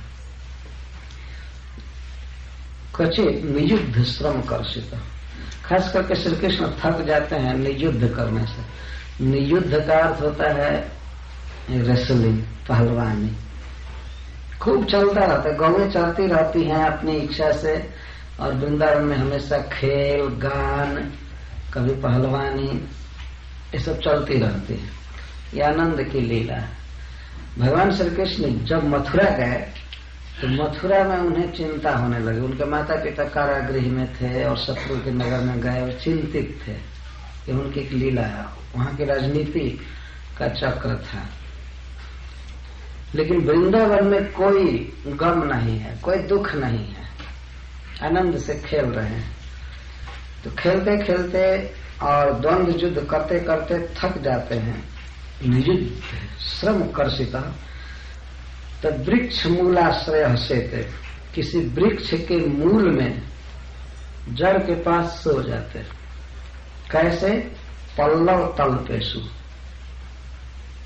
क्वचित नियुद्ध श्रम कर्षित, खास करके श्री कृष्ण थक जाते हैं नियुद्ध करने से। नियुद्ध का अर्थ होता है रेसलिंग, पहलवानी। खूब चलता रहता है, गौएं चलती रहती हैं अपनी इच्छा से, और वृंदावन में हमेशा खेल गान, कभी पहलवानी, ये सब चलती रहती है। ये आनंद की लीला है। भगवान श्री कृष्ण जब मथुरा गए तो मथुरा में उन्हें चिंता होने लगी। उनके माता पिता कारागृह में थे और शत्रु के नगर में गए और चिंतित थे कि उनकी एक लीला है, वहां की राजनीति का चक्र था। लेकिन वृंदावन में कोई गम नहीं है, कोई दुख नहीं है, आनंद से खेल रहे हैं। तो खेलते खेलते और द्वंद्व युद्ध करते करते थक जाते हैं। नियुद्ध श्रम कर्षिता तो वृक्ष मूलाश्रय हसेते, किसी वृक्ष के मूल में जड़ के पास सो जाते। कैसे? पल्लव तल्पेशु,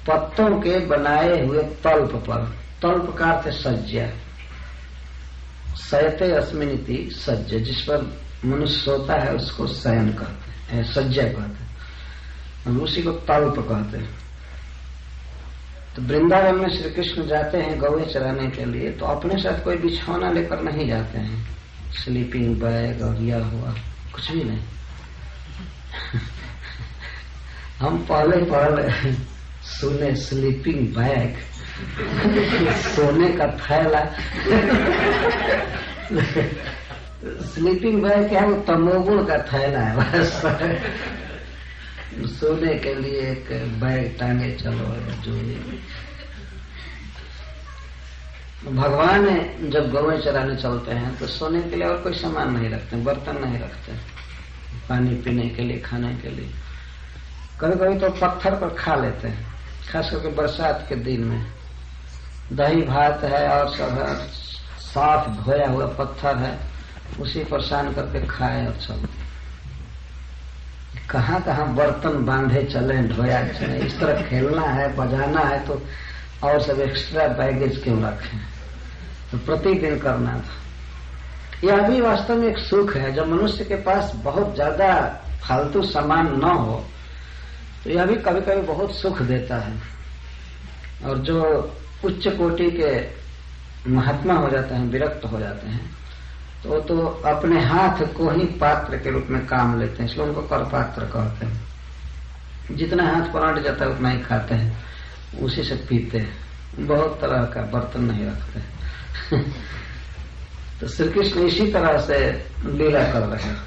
पत्तों के बनाए हुए तल्प पर। तल्प का अर्थ सज्जा, शयते अस्मिनिति सज्जा, जिस पर मनुष्य सोता है उसको शयन कहते हैं, सज्जा कहते हैं, उसी को तल्प कहते हैं। तो वृंदावन में श्री कृष्ण जाते हैं गौएं चराने के लिए, तो अपने साथ कोई बिछौना लेकर नहीं जाते हैं, स्लीपिंग बैग और यह हुआ कुछ भी नहीं। हम पहले सुने स्लीपिंग बैग, सोने का थैला। स्लीपिंग बैग क्या है? वो तमोगुण का थैला है बस। सोने के लिए एक बैग टांगे चलो, जो भगवान जब गौएं चराने चलते हैं तो सोने के लिए और कोई सामान नहीं रखते, बर्तन नहीं रखते, पानी पीने के लिए, खाने के लिए। कभी कभी तो पत्थर पर खा लेते हैं, खास करके बरसात के दिन में। दही भात है और सब है, साफ धोया हुआ पत्थर है, उसी पर सान करके खाए और चलो। कहाँ कहाँ बर्तन बांधे चले, ढोया चले। इस तरह खेलना है, बजाना है, तो और सब एक्स्ट्रा बैगेज क्यों रखें? तो प्रतिदिन करना था। यह भी वास्तव में एक सुख है। जब मनुष्य के पास बहुत ज्यादा फालतू सामान न हो तो यह भी कभी कभी बहुत सुख देता है। और जो उच्च कोटि के महात्मा हो जाते हैं, विरक्त हो जाते हैं, तो अपने हाथ को ही पात्र के रूप में काम लेते हैं, इसलिए उनको कर पात्र कहते हैं। जितना हाथ पलट जाता है उतना ही खाते हैं, उसी से पीते हैं, बहुत तरह का बर्तन नहीं रखते। तो श्री कृष्ण इसी तरह से लीला कर रहे हैं।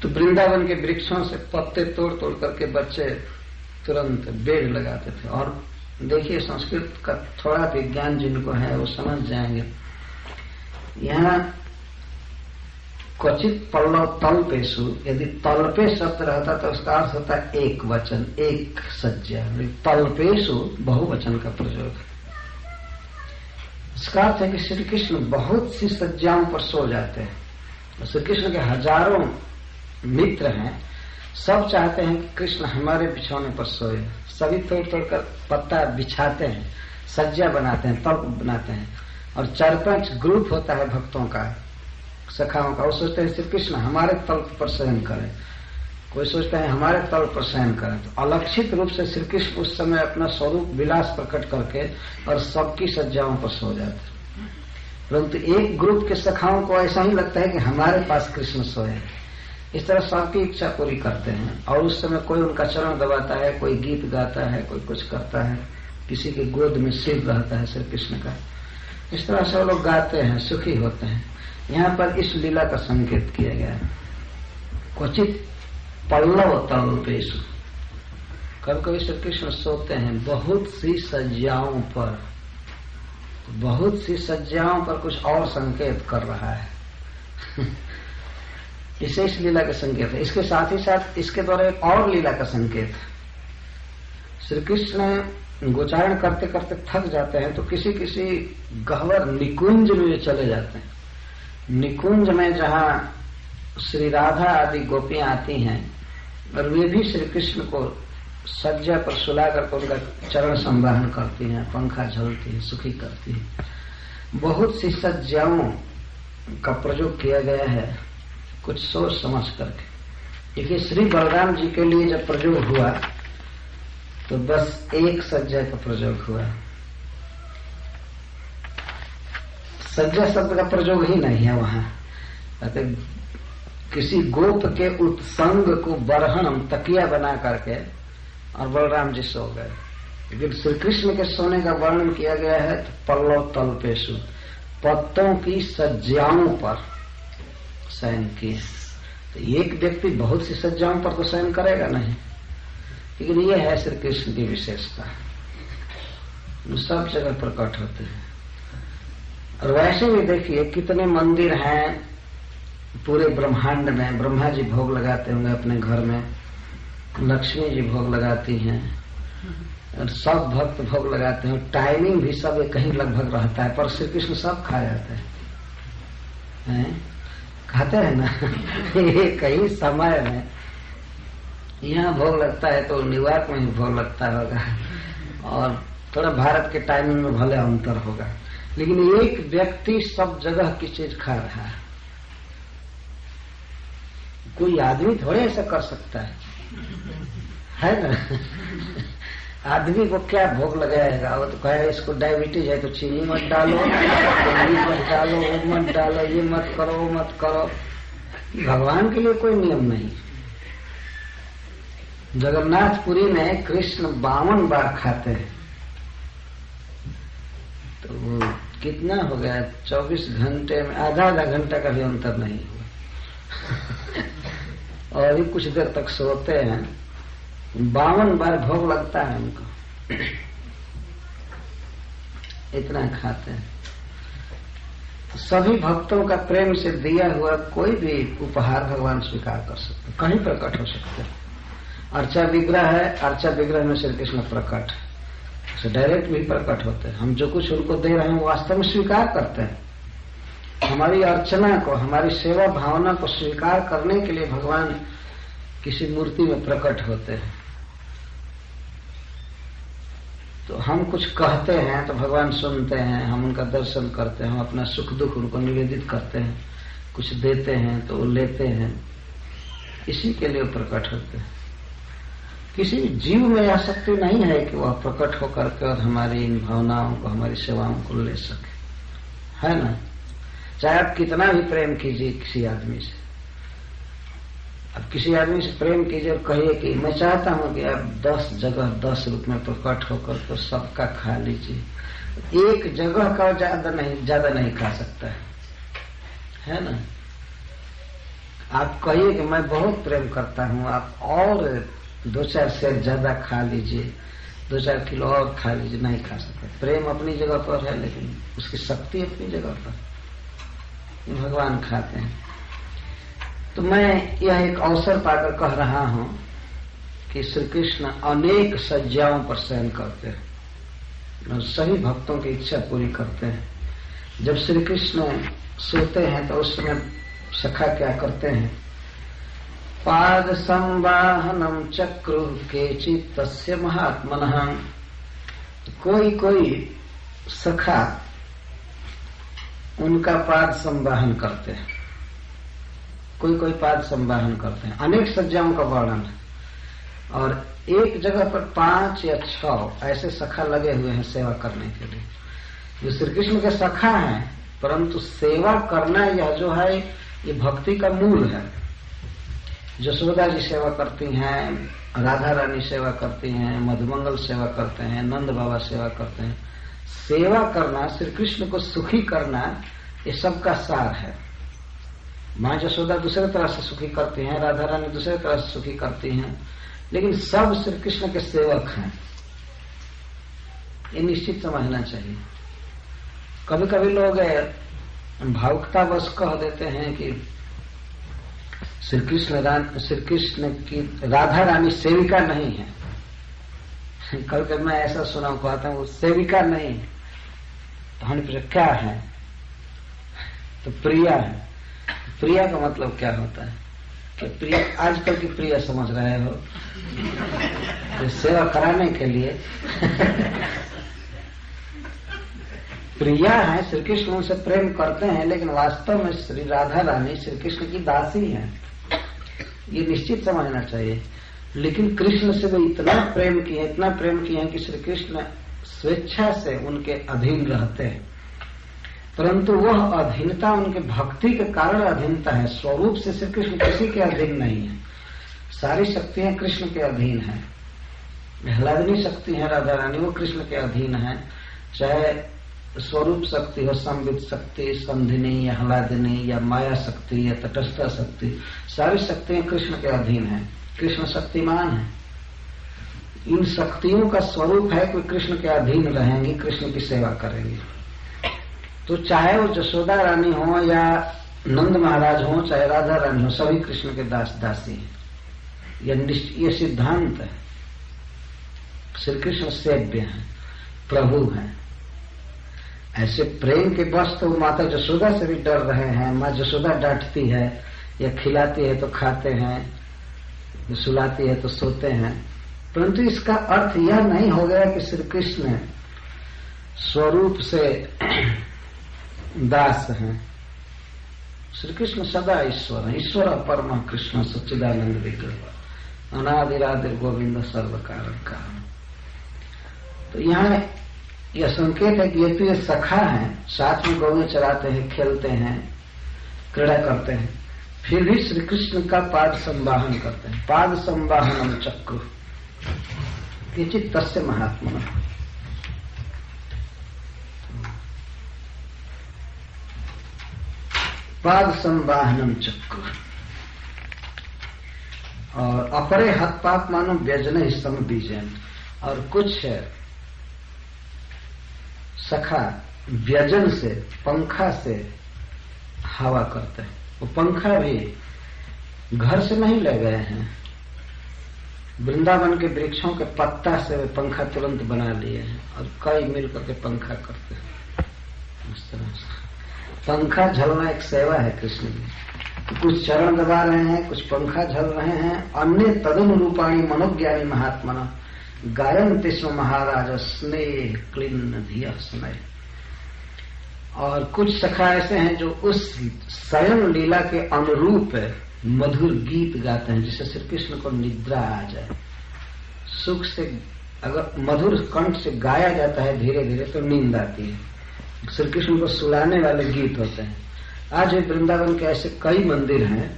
तो वृंदावन के वृक्षों से पत्ते तोड़ तोड़ करके बच्चे तुरंत बेड़ लगाते थे। और देखिए, संस्कृत का थोड़ा भी ज्ञान जिनको है वो समझ जाएंगे। यहाँ क्वचित पल्लव तल्पेशु, यदि तल्पे शब्द रहता तो उसका अर्थ होता है एक वचन, एक सज्जा। तल्पेशु बहुवचन का प्रयोग है। इसका अर्थ है कि श्री कृष्ण बहुत सी सज्जाओं पर सो जाते हैं। श्री कृष्ण के हजारों मित्र हैं, सब चाहते हैं कि कृष्ण हमारे बिछौने पर सोए। सभी तोड़ तोड़ कर पत्ता बिछाते हैं, सज्जा बनाते हैं, तल्प बनाते हैं। और 4-5 ग्रुप होता है भक्तों का, सखाओं का। वो सोचते हैं श्री कृष्ण हमारे तल्प पर शयन करें। कोई सोचता है हमारे तल पर शयन करें, तो अलक्षित रूप से श्री कृष्ण उस समय अपना स्वरूप विलास प्रकट करके और सबकी सज्जाओं पर सो जाते। परंतु एक ग्रुप के सखाओं को ऐसा ही लगता है कि हमारे पास कृष्ण सोए। इस तरह सबकी इच्छा पूरी करते हैं और उस समय कोई उनका चरण दबाता है, कोई गीत गाता है, कोई कुछ करता है, किसी के गोद में सिर रहता है श्री कृष्ण का। इस तरह सब लोग गाते हैं, सुखी होते हैं। यहाँ पर इस लीला का संकेत किया गया है। क्वचित पल्लव तल्पेषु, कभी कभी श्री कृष्ण सोते हैं बहुत सी सज्जाओं पर। बहुत सी सज्जाओं पर कुछ और संकेत कर रहा है। इसे इस लीला का संकेत है। इसके साथ ही साथ इसके द्वारा एक और लीला का संकेत है। श्री कृष्ण गोचारण करते करते थक जाते हैं तो किसी किसी गहवर निकुंज में चले जाते हैं। निकुंज में जहाँ श्री राधा आदि गोपियां आती हैं और वे भी श्री कृष्ण को सज्जा पर सुला करके उनका चरण संवाहन करती हैं, पंखा झलती है, सुखी करती है। बहुत सी सज्जाओं का प्रयोग किया गया है कुछ सोच समझ करके। देखिए श्री बलराम जी के लिए जब प्रयोग हुआ तो बस एक सज्जा का प्रयोग हुआ। सज्जा शब्द का प्रयोग ही नहीं है वहां। किसी गोप के उत्संग को बरहन तकिया बना करके और बलराम जी सो गए। लेकिन श्री कृष्ण के सोने का वर्णन किया गया है तो पल्लव तल्पेषु, पत्तों की सज्जाओं पर शयन किए। तो एक व्यक्ति बहुत सी सज्जाओं पर तो शयन करेगा नहीं, लेकिन ये है श्री कृष्ण की विशेषता, सब जगह प्रकट होते हैं। और वैसे भी देखिए कितने मंदिर हैं पूरे ब्रह्मांड में। ब्रह्मा जी भोग लगाते होंगे अपने घर में, लक्ष्मी जी भोग लगाती हैं और सब भक्त भोग लगाते हैं। टाइमिंग भी सब कहीं लगभग रहता है, पर श्री कृष्ण सब खा जाते हैं, खाते हैं ना। कहीं समय में यहाँ भोग लगता है तो न्यूयॉर्क में ही भोग लगता होगा और थोड़ा भारत के टाइमिंग में भले अंतर होगा, लेकिन एक व्यक्ति सब जगह की चीज खा रहा है। कोई आदमी थोड़े ऐसा कर सकता है ना। आदमी को क्या भोग लगाएगा? वो तो कहे इसको डायबिटीज है तो चीनी मत डालो, मत डालो, वो मत डालो, ये मत करो, वो मत करो। भगवान के लिए कोई नियम नहीं। जगन्नाथपुरी में कृष्ण 52 बार खाते हैं, तो वो कितना हो गया? 24 घंटे में आधा घंटा का भी अंतर नहीं हुआ। और भी कुछ देर तक सोते हैं, 52 बार भोग लगता है उनको। इतना खाते हैं। सभी भक्तों का प्रेम से दिया हुआ कोई भी उपहार भगवान स्वीकार कर सकते, कहीं प्रकट हो सकते हैं। अर्चा विग्रह है, अर्चा विग्रह में श्री कृष्ण प्रकट है, डायरेक्ट भी प्रकट होते हैं। हम जो कुछ उनको दे रहे हैं वो वास्तव में स्वीकार करते हैं। हमारी अर्चना को, हमारी सेवा भावना को स्वीकार करने के लिए भगवान किसी मूर्ति में प्रकट होते हैं। तो हम कुछ कहते हैं तो भगवान सुनते हैं, हम उनका दर्शन करते हैं, हम अपना सुख दुख उनको निवेदित करते हैं, कुछ देते हैं तो वो लेते हैं, इसी के लिए प्रकट होते हैं। किसी जीव में यह शक्ति नहीं है कि वह प्रकट होकर के और हमारी इन भावनाओं को, हमारी सेवाओं को ले सके, है ना। चाहे आप कितना भी प्रेम कीजिए किसी आदमी से, अब किसी आदमी से प्रेम कीजिए और कहिए कि मैं चाहता हूं कि आप 10 जगह 10 रूप में प्रकट होकर तो सबका खा लीजिए। एक जगह का ज्यादा नहीं खा सकता है ना। आप कहिए कि मैं बहुत प्रेम करता हूं, आप और 2-4 सेर ज्यादा खा लीजिए, 2-4 किलो और खा लीजिए, नहीं खा सकते। प्रेम अपनी जगह पर है, लेकिन उसकी शक्ति अपनी जगह पर, भगवान खाते हैं। तो मैं यह एक अवसर पाकर कह रहा हूं कि श्री कृष्ण अनेक सज्जाओं पर शयन करते हैं और सभी भक्तों की इच्छा पूरी करते हैं। जब श्री कृष्ण सोते हैं तो उस समय सखा क्या करते हैं? पाद संवाहनम चक्रु केचित् तस्य महात्मनः। कोई कोई सखा उनका पाद संवाहन करते हैं। कोई कोई पाद संवाहन करते हैं, अनेक सज्जाओं का वर्णन है। और एक जगह पर 5 या 6 ऐसे सखा लगे हुए हैं सेवा करने के लिए, जो श्री कृष्ण के सखा हैं, परंतु सेवा करना यह जो है ये भक्ति का मूल है। यशोदा जी सेवा करती हैं, राधा रानी सेवा करती हैं, मधुमंगल सेवा करते हैं, नंद बाबा सेवा करते हैं। सेवा करना, श्री कृष्ण को सुखी करना, ये सबका सार है। माँ यशोदा दूसरे तरह से सुखी करती हैं, राधा रानी दूसरे तरह से सुखी करती हैं, लेकिन सब श्री कृष्ण के सेवक हैं। ये निश्चित समझना चाहिए। कभी कभी लोग भावुकतावश कह देते हैं कि श्री कृष्ण की राधा रानी सेविका नहीं है। कभी कभी मैं ऐसा सुना कहता हूँ वो सेविका नहीं है। तो हमने पूछा क्या है, तो प्रिया है। प्रिया का मतलब क्या होता है कि प्रिया आजकल की प्रिया समझ रहे हो, तो सेवा कराने के लिए प्रिया है। श्री कृष्ण उनसे प्रेम करते हैं, लेकिन वास्तव में श्री राधा रानी श्री कृष्ण की दासी हैं। ये निश्चित समझना चाहिए। लेकिन कृष्ण से वे इतना प्रेम किए, इतना प्रेम किए हैं कि श्री कृष्ण स्वेच्छा से उनके अधीन रहते हैं, परंतु वह अधीनता उनके भक्ति के कारण अधीनता है। स्वरूप से श्री कृष्ण किसी के अधीन नहीं है। सारी शक्तियां कृष्ण के अधीन है। आह्लादनी शक्ति है राधा रानी, वो कृष्ण के अधीन है। चाहे स्वरूप शक्ति हो, संवित शक्ति, संधिनी या आह्लादनी या माया शक्ति या तटस्थ शक्ति, सारी शक्तियां कृष्ण के अधीन है। कृष्ण शक्तिमान है। इन शक्तियों का स्वरूप है कि कृष्ण के अधीन रहेंगी, कृष्ण की सेवा करेंगी। तो चाहे वो यशोदा रानी हो या नंद महाराज हो, चाहे राधा रानी हो, सभी कृष्ण के दास दासी हैं। ये सिद्धांत है। श्री कृष्ण सेव्य हैं, प्रभु हैं। ऐसे प्रेम के वश तो माता यशोदा से भी डर रहे हैं। माँ यशोदा डांटती है या खिलाती है तो खाते हैं, सुलाती है तो सोते हैं, परंतु इसका अर्थ यह नहीं हो गया कि श्री कृष्ण स्वरूप से दास हैं। श्री कृष्ण सदा ईश्वर है। ईश्वर परम कृष्ण सच्चिदानंद विग्रह अनादिरादिर गोविंद सर्व कारण कारण। तो यहाँ यह संकेत है कि ये तो ये सखा है, साथ में गौएं चराते हैं, खेलते हैं, क्रीड़ा करते हैं, फिर भी श्री कृष्ण का पाद संवाहन करते हैं। पाद संवाहनम चक्र किंचित तस्य महात्मा। पाद संवाहनम चक्र। और अपरे हाथ पाप मानो व्यजन ही सम बीजन। और कुछ सखा व्यजन से, पंखा से हवा करते हैं। वो पंखा भी घर से नहीं ले गए हैं, वृंदावन के वृक्षों के पत्ता से वे पंखा तुरंत बना लिए हैं और कई मिलकर के पंखा करते हैं। इस तरह से पंखा झलना एक सेवा है कृष्ण की। कुछ चरण दबा रहे हैं, कुछ पंखा झल रहे हैं। अन्य तदन रूपाणी मनोज्ञानी महात्मा गायन्ति स्म महाराज स्नेह क्लीन धिया स्नेह। और कुछ सखा ऐसे हैं जो उस स्वयं लीला के अनुरूप मधुर गीत गाते हैं, जिससे श्री कृष्ण को निद्रा आ जाए। सुख से अगर मधुर कंठ से गाया जाता है धीरे धीरे तो नींद आती है। श्री कृष्ण को सुलाने वाले गीत होते हैं। आज भी वृंदावन के ऐसे कई मंदिर हैं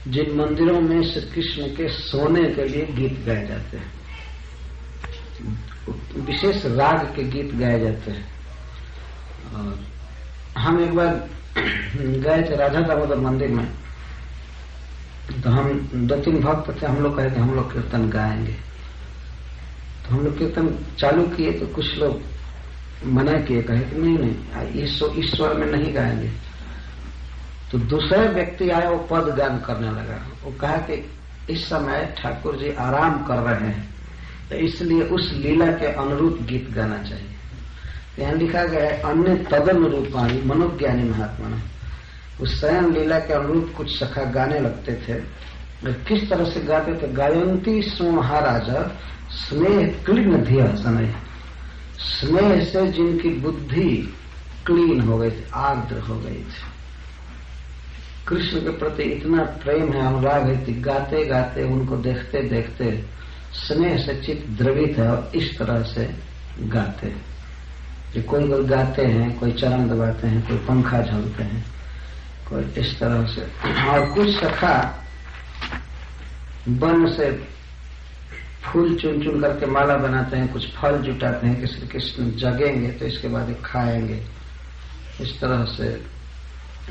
जिन मंदिरों में श्री कृष्ण के सोने के लिए गीत गाए जाते हैं, विशेष राग के गीत गाए जाते हैं। और हम एक बार गए थे राधा दामोदर मंदिर में, तो हम 2-3 भक्त थे। हम लोग कहे कि हम लोग कीर्तन गाएंगे, तो हम लोग कीर्तन चालू किए तो कुछ लोग मना किए, कहे कि नहीं ईश्वर में नहीं गाएंगे। तो दूसरा व्यक्ति आया, वो पद गान करने लगा। वो कहा कि इस समय ठाकुर जी आराम कर रहे हैं, तो इसलिए उस लीला के अनुरूप गीत गाना चाहिए। यहाँ लिखा गया है अन्य तदन रूपाणी मनोज्ञानी महात्मा। उस स्वयं लीला के अनुरूप कुछ सखा गाने लगते थे। किस तरह से गाते थे? गायन्ति स्म महाराज स्नेह क्लीन धिया स्नेह। स्नेह से जिनकी बुद्धि क्लीन हो गई थी, आर्द्र हो गई थी। कृष्ण के प्रति इतना प्रेम है, अनुराग है कि गाते गाते उनको देखते देखते स्नेह से चित्त द्रवित है और इस तरह से गाते हैं। कोई कोई गाते हैं, कोई चरण दबाते हैं, कोई पंखा झलते हैं, कोई इस तरह से। और कुछ सखा वन से फूल चुन चुन करके माला बनाते हैं, कुछ फल जुटाते हैं कि श्री कृष्ण जगेंगे तो इसके बाद खाएंगे। इस तरह से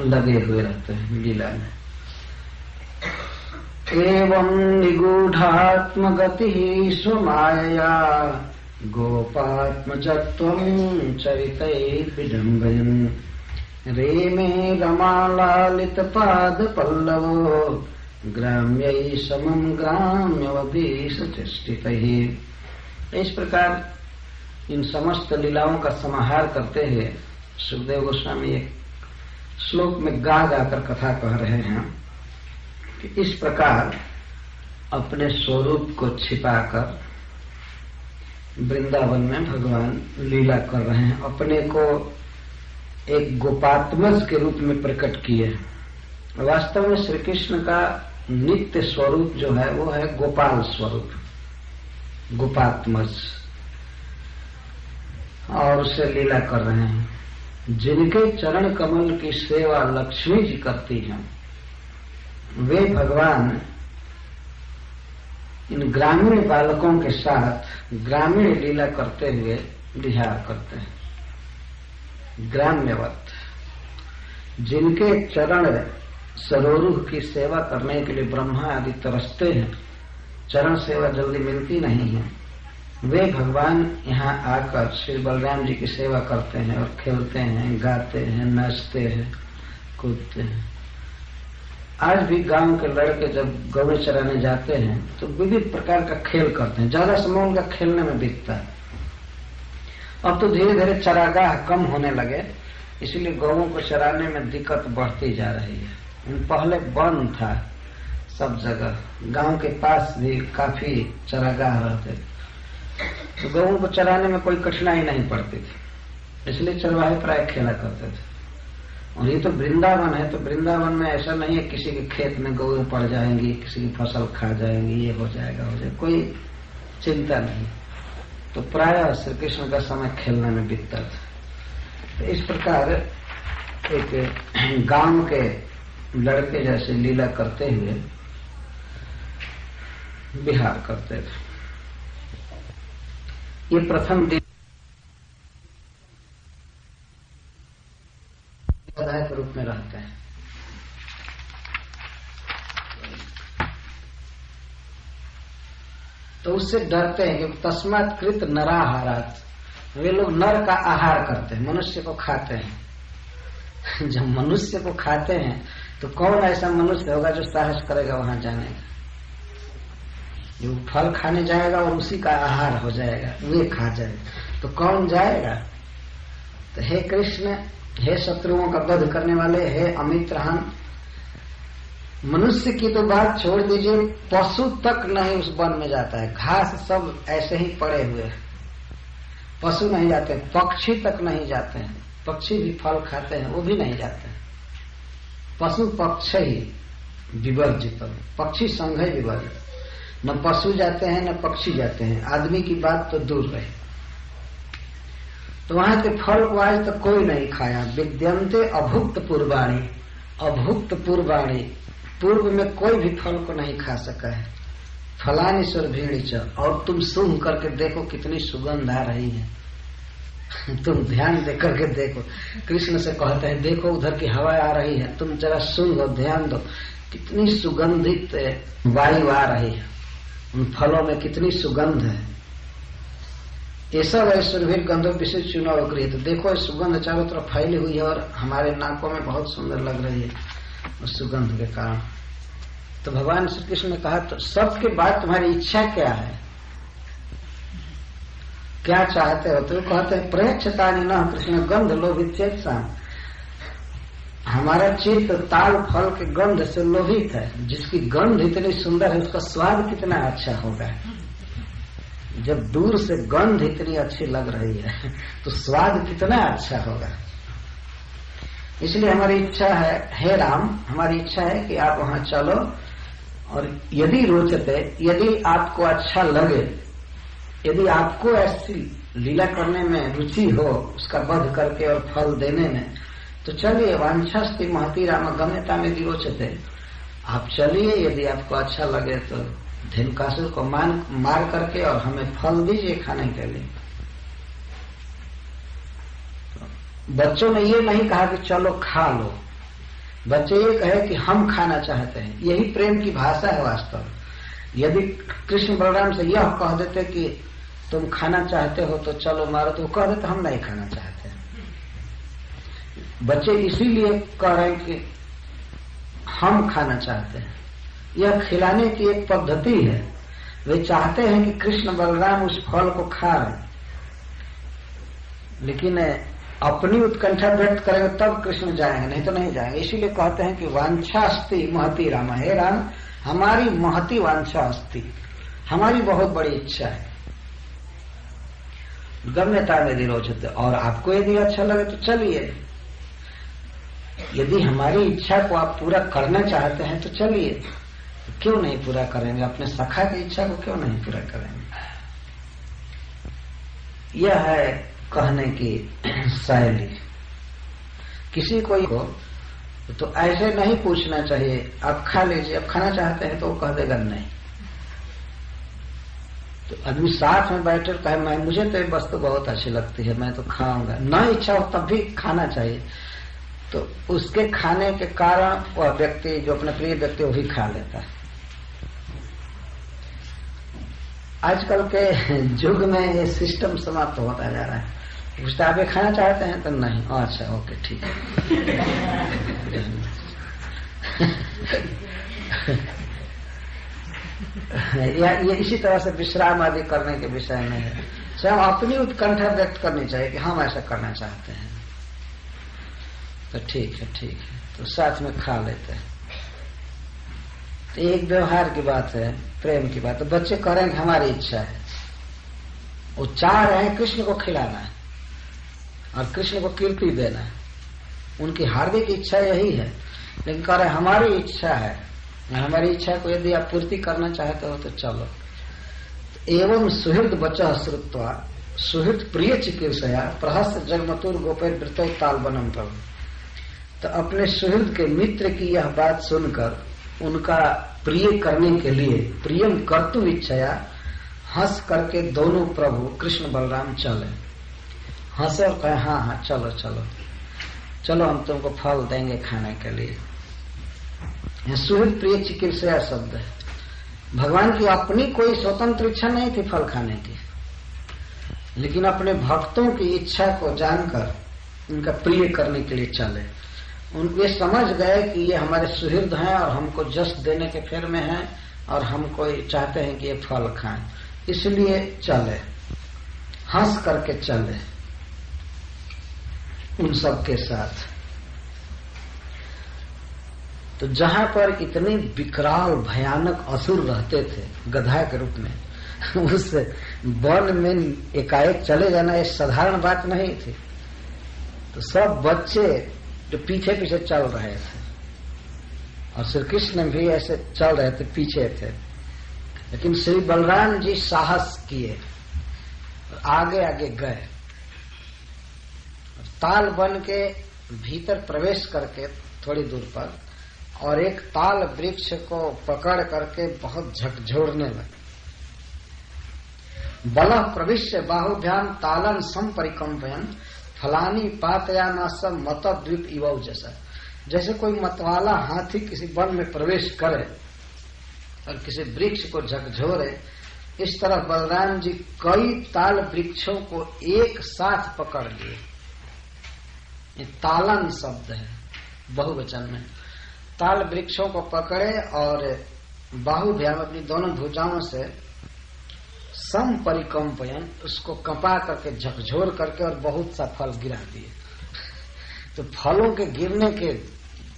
लगे हुए रहते हैं लीला में। एवं निगूढ़ात्मगति स्वमायया गोपात्मजत्वं चरितैर्विडम्बयन् रेमे रमालालित पाद पल्लवो ग्राम्यै समं ग्राम्यवधीश चेष्टितैः। इस प्रकार इन समस्त लीलाओं का समाहार करते हुए सुखदेव गोस्वामी एक श्लोक में गा गाकर कथा कह रहे हैं कि इस प्रकार अपने स्वरूप को छिपाकर वृंदावन में भगवान लीला कर रहे हैं। अपने को एक गोपात्मज के रूप में प्रकट किए। वास्तव में श्री कृष्ण का नित्य स्वरूप जो है वो है गोपाल स्वरूप, गोपात्मज, और उससे लीला कर रहे हैं। जिनके चरण कमल की सेवा लक्ष्मी जी करती हैं, वे भगवान इन ग्रामीण बालकों के साथ ग्रामीण लीला करते हुए विहार करते हैं। ग्राम्यवत, जिनके चरण सरोरुह की सेवा करने के लिए ब्रह्मा आदि तरसते हैं, चरण सेवा जल्दी मिलती नहीं है, वे भगवान यहाँ आकर श्री बलराम जी की सेवा करते हैं और खेलते हैं, गाते हैं, नाचते हैं, कूदते हैं। आज भी गांव के लड़के जब गौ चराने जाते हैं तो विविध प्रकार का खेल करते हैं। ज्यादा समय उनका खेलने में बीतता है। अब तो धीरे धीरे चरागाह कम होने लगे, इसलिए गौओं को चराने में दिक्कत बढ़ती जा रही है। पहले वन था सब जगह, गांव के पास भी काफी चरागाह रहते, तो गौओं को चराने में कोई कठिनाई नहीं पड़ती थी, इसलिए चरवाहे प्राय खेला करते थे। और ये तो वृंदावन है, तो वृंदावन में ऐसा नहीं है किसी के खेत में गौएं पड़ जाएंगी, किसी की फसल खा जाएंगी, ये हो जाएगा, कोई चिंता नहीं। तो प्राय श्री कृष्ण का समय खेलने में बीतता था। तो इस प्रकार एक गांव के लड़के जैसे लीला करते हुए विहार करते थे। ये प्रथम दिन के रूप में रहते हैं। तो उससे डरते हैं कि तस्मात् कृत नराहारात्, वे लोग नर का आहार करते हैं, मनुष्य को खाते हैं। जब मनुष्य को खाते हैं तो कौन ऐसा मनुष्य होगा जो साहस करेगा वहां जाने का? जो फल खाने जाएगा और उसी का आहार हो जाएगा, वे खा जाएगा, तो कौन जाएगा? तो हे कृष्ण, हे शत्रुओं का वध करने वाले, हे अमित रहन, मनुष्य की तो बात छोड़ दीजिए, पशु तक नहीं उस वन में जाता है। घास सब ऐसे ही पड़े हुए हैं, पशु नहीं जाते, पक्षी तक नहीं जाते हैं। पक्षी भी फल खाते हैं, वो भी नहीं जाते हैं। पशु पक्ष ही विवर्जित, पक्षी संघ ही विवर्जित, न पशु जाते हैं न पक्षी जाते हैं। आदमी की बात तो दूर रहे। तो वहां के फल को आज तक कोई नहीं खाया। विद्यन्ते अभुक्त पूर्वाणी, अभुक्त पूर्वाणी, पूर्व में कोई भी फल को नहीं खा सका है। फलानी सुरभीणी च, और तुम सूंघ करके देखो कितनी सुगंध आ रही है। तुम ध्यान दे करके देखो। कृष्ण से कहते हैं देखो उधर की हवा आ रही है, तुम जरा सूंघो, ध्यान दो, कितनी सुगंधित वायु आ रही है, उन फलों में कितनी सुगंध है। ये सब है सुरभीर गंधो विशेष चुनाव गृहित। देखो सुगंध चारों तरफ फैली हुई है और हमारे नाकों में बहुत सुंदर लग रही है उस सुगंध के कारण। तो भगवान श्री कृष्ण ने कहा, तो सबके बाद तुम्हारी इच्छा क्या है, क्या चाहते हो? तो कहते हैं प्रयच्छतानि न कृष्ण गंध लोभित चेतसा, हमारा चित्त ताल फल के गंध से लोभित है। जिसकी गंध इतनी सुंदर है उसका स्वाद कितना अच्छा होगा। जब दूर से गंध इतनी अच्छी लग रही है तो स्वाद कितना अच्छा होगा। इसलिए हमारी इच्छा है, हे राम, हमारी इच्छा है कि आप वहां चलो, और यदि रोचते, यदि आपको अच्छा लगे, यदि आपको ऐसी लीला करने में रुचि हो, उसका वध करके और फल देने में, तो चलिए। वांछास्ति महती राम गम्यता में रोचते, आप चलिए, यदि आपको अच्छा लगे तो धेनुकासुर को मार करके और हमें फल दीजिए खाने के लिए। बच्चों ने ये नहीं कहा कि चलो खा लो, बच्चे ये कहे कि हम खाना चाहते हैं। यही प्रेम की भाषा है वास्तव। यदि कृष्ण बलराम से यह कह देते कि तुम खाना चाहते हो तो चलो मारो, तो वो कह देते हम नहीं खाना चाहते। बच्चे इसीलिए कह रहे हैं कि हम खाना चाहते हैं। यह खिलाने की एक पद्धति है। वे चाहते हैं कि कृष्ण बलराम उस फल को खा रहे, लेकिन अपनी उत्कंठा व्यक्त करेंगे तब कृष्ण जाएंगे, नहीं तो नहीं जाएंगे। इसीलिए कहते हैं कि वांछा अस्ति महती राम, हे राम, हमारी महती वांछा अस्ति, हमारी बहुत बड़ी इच्छा है। गम्यता में रोचते, और आपको यदि अच्छा लगे तो चलिए। यदि हमारी इच्छा को आप पूरा करना चाहते हैं तो चलिए, तो क्यों नहीं पूरा करेंगे? अपने सखा की इच्छा को क्यों नहीं पूरा करेंगे? यह है कहने की शैली। किसी को तो ऐसे नहीं पूछना चाहिए आप खा लीजिए, आप खाना चाहते हैं, तो वो कह देगा नहीं। तो आदमी साथ में बैठे कहे मैं, मुझे तो ये वस्तु बहुत अच्छी लगती है, मैं तो खाऊंगा, न इच्छा हो तब भी खाना चाहिए, तो उसके खाने के कारण वह व्यक्ति, जो अपने प्रिय व्यक्ति, वो भी खा लेता है। आजकल के युग में ये सिस्टम समाप्त होता जा रहा है। पूछता आप ये खाना चाहते हैं तो नहीं, अच्छा ओके ठीक है। ये इसी तरह से विश्राम आदि करने के विषय में है। स्वयं अपनी उत्कंठा व्यक्त करनी चाहिए कि हम ऐसा करना चाहते हैं, तो ठीक है तो साथ में खा लेते हैं। तो एक व्यवहार की बात है, प्रेम की बात है। बच्चे करेंगे, हमारी इच्छा है, वो चाह रहे हैं कृष्ण को खिलाना है और कृष्ण को कीर्ति देना है, उनकी हार्दिक इच्छा यही है। लेकिन कह रहे हमारी इच्छा है, हमारी इच्छा को यदि आप पूर्ति करना चाहते हो तो चलो। एवं सुहृद बचा श्रुत्वा सुहृद प्रिय चिकित्सया प्रहस्त जगमतुर गोपेर वृतो ताल बनम प्रभु। तो अपने सुहृद के मित्र की यह बात सुनकर उनका प्रिय करने के लिए, प्रियम कर्तुम इच्छया, हंस करके दोनों प्रभु कृष्ण बलराम चले। हंसे और कहे हाँ चलो चलो चलो, हम तुमको फल देंगे खाने के लिए। यह सुहृद प्रिय चिकित्सा शब्द है। भगवान की अपनी कोई स्वतंत्र इच्छा नहीं थी फल खाने की, लेकिन अपने भक्तों की इच्छा को जानकर उनका प्रिय करने के लिए चले। उनके समझ गए कि ये हमारे सुहृद हैं और हमको जस देने के फेर में हैं और हमको चाहते हैं कि ये फल खाएं, इसलिए चले, हंस करके चले उन सब के साथ। तो जहां पर इतने विकराल भयानक असुर रहते थे गधा के रूप में, उस वन में एकाएक चले जाना ये साधारण बात नहीं थी। तो सब बच्चे जो पीछे पीछे चल रहे थे और श्री कृष्ण भी ऐसे चल रहे थे, पीछे थे। लेकिन श्री बलराम जी साहस किए और आगे आगे गए। ताल बन के भीतर प्रवेश करके थोड़ी दूर पर और एक ताल वृक्ष को पकड़ करके बहुत झकझोरने लगे। बल प्रविश्य बाहुभ्याम तालन संपरिकंपयन फलानी पातयाना सब मत द्वीप इवौ जैसा। जैसे कोई मतवाला हाथी किसी वन में प्रवेश करे और किसी वृक्ष को झकझोरे, इस तरह बलराम जी कई ताल वृक्षों को एक साथ पकड़ लिए। ये तालन शब्द है बहुवचन में। ताल वृक्षों को पकड़े और बाहुभ्याम अपनी दोनों भुजाओं से संपरिकंपयन उसको कंपा करके झकझोर करके और बहुत सा फल गिरा दिए। तो फलों के गिरने के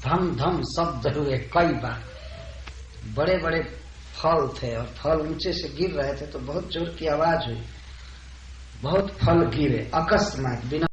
धम धम शब्द हुए कई बार। बड़े बड़े फल थे और फल ऊंचे से गिर रहे थे तो बहुत जोर की आवाज हुई, बहुत फल गिरे अकस्मात बिना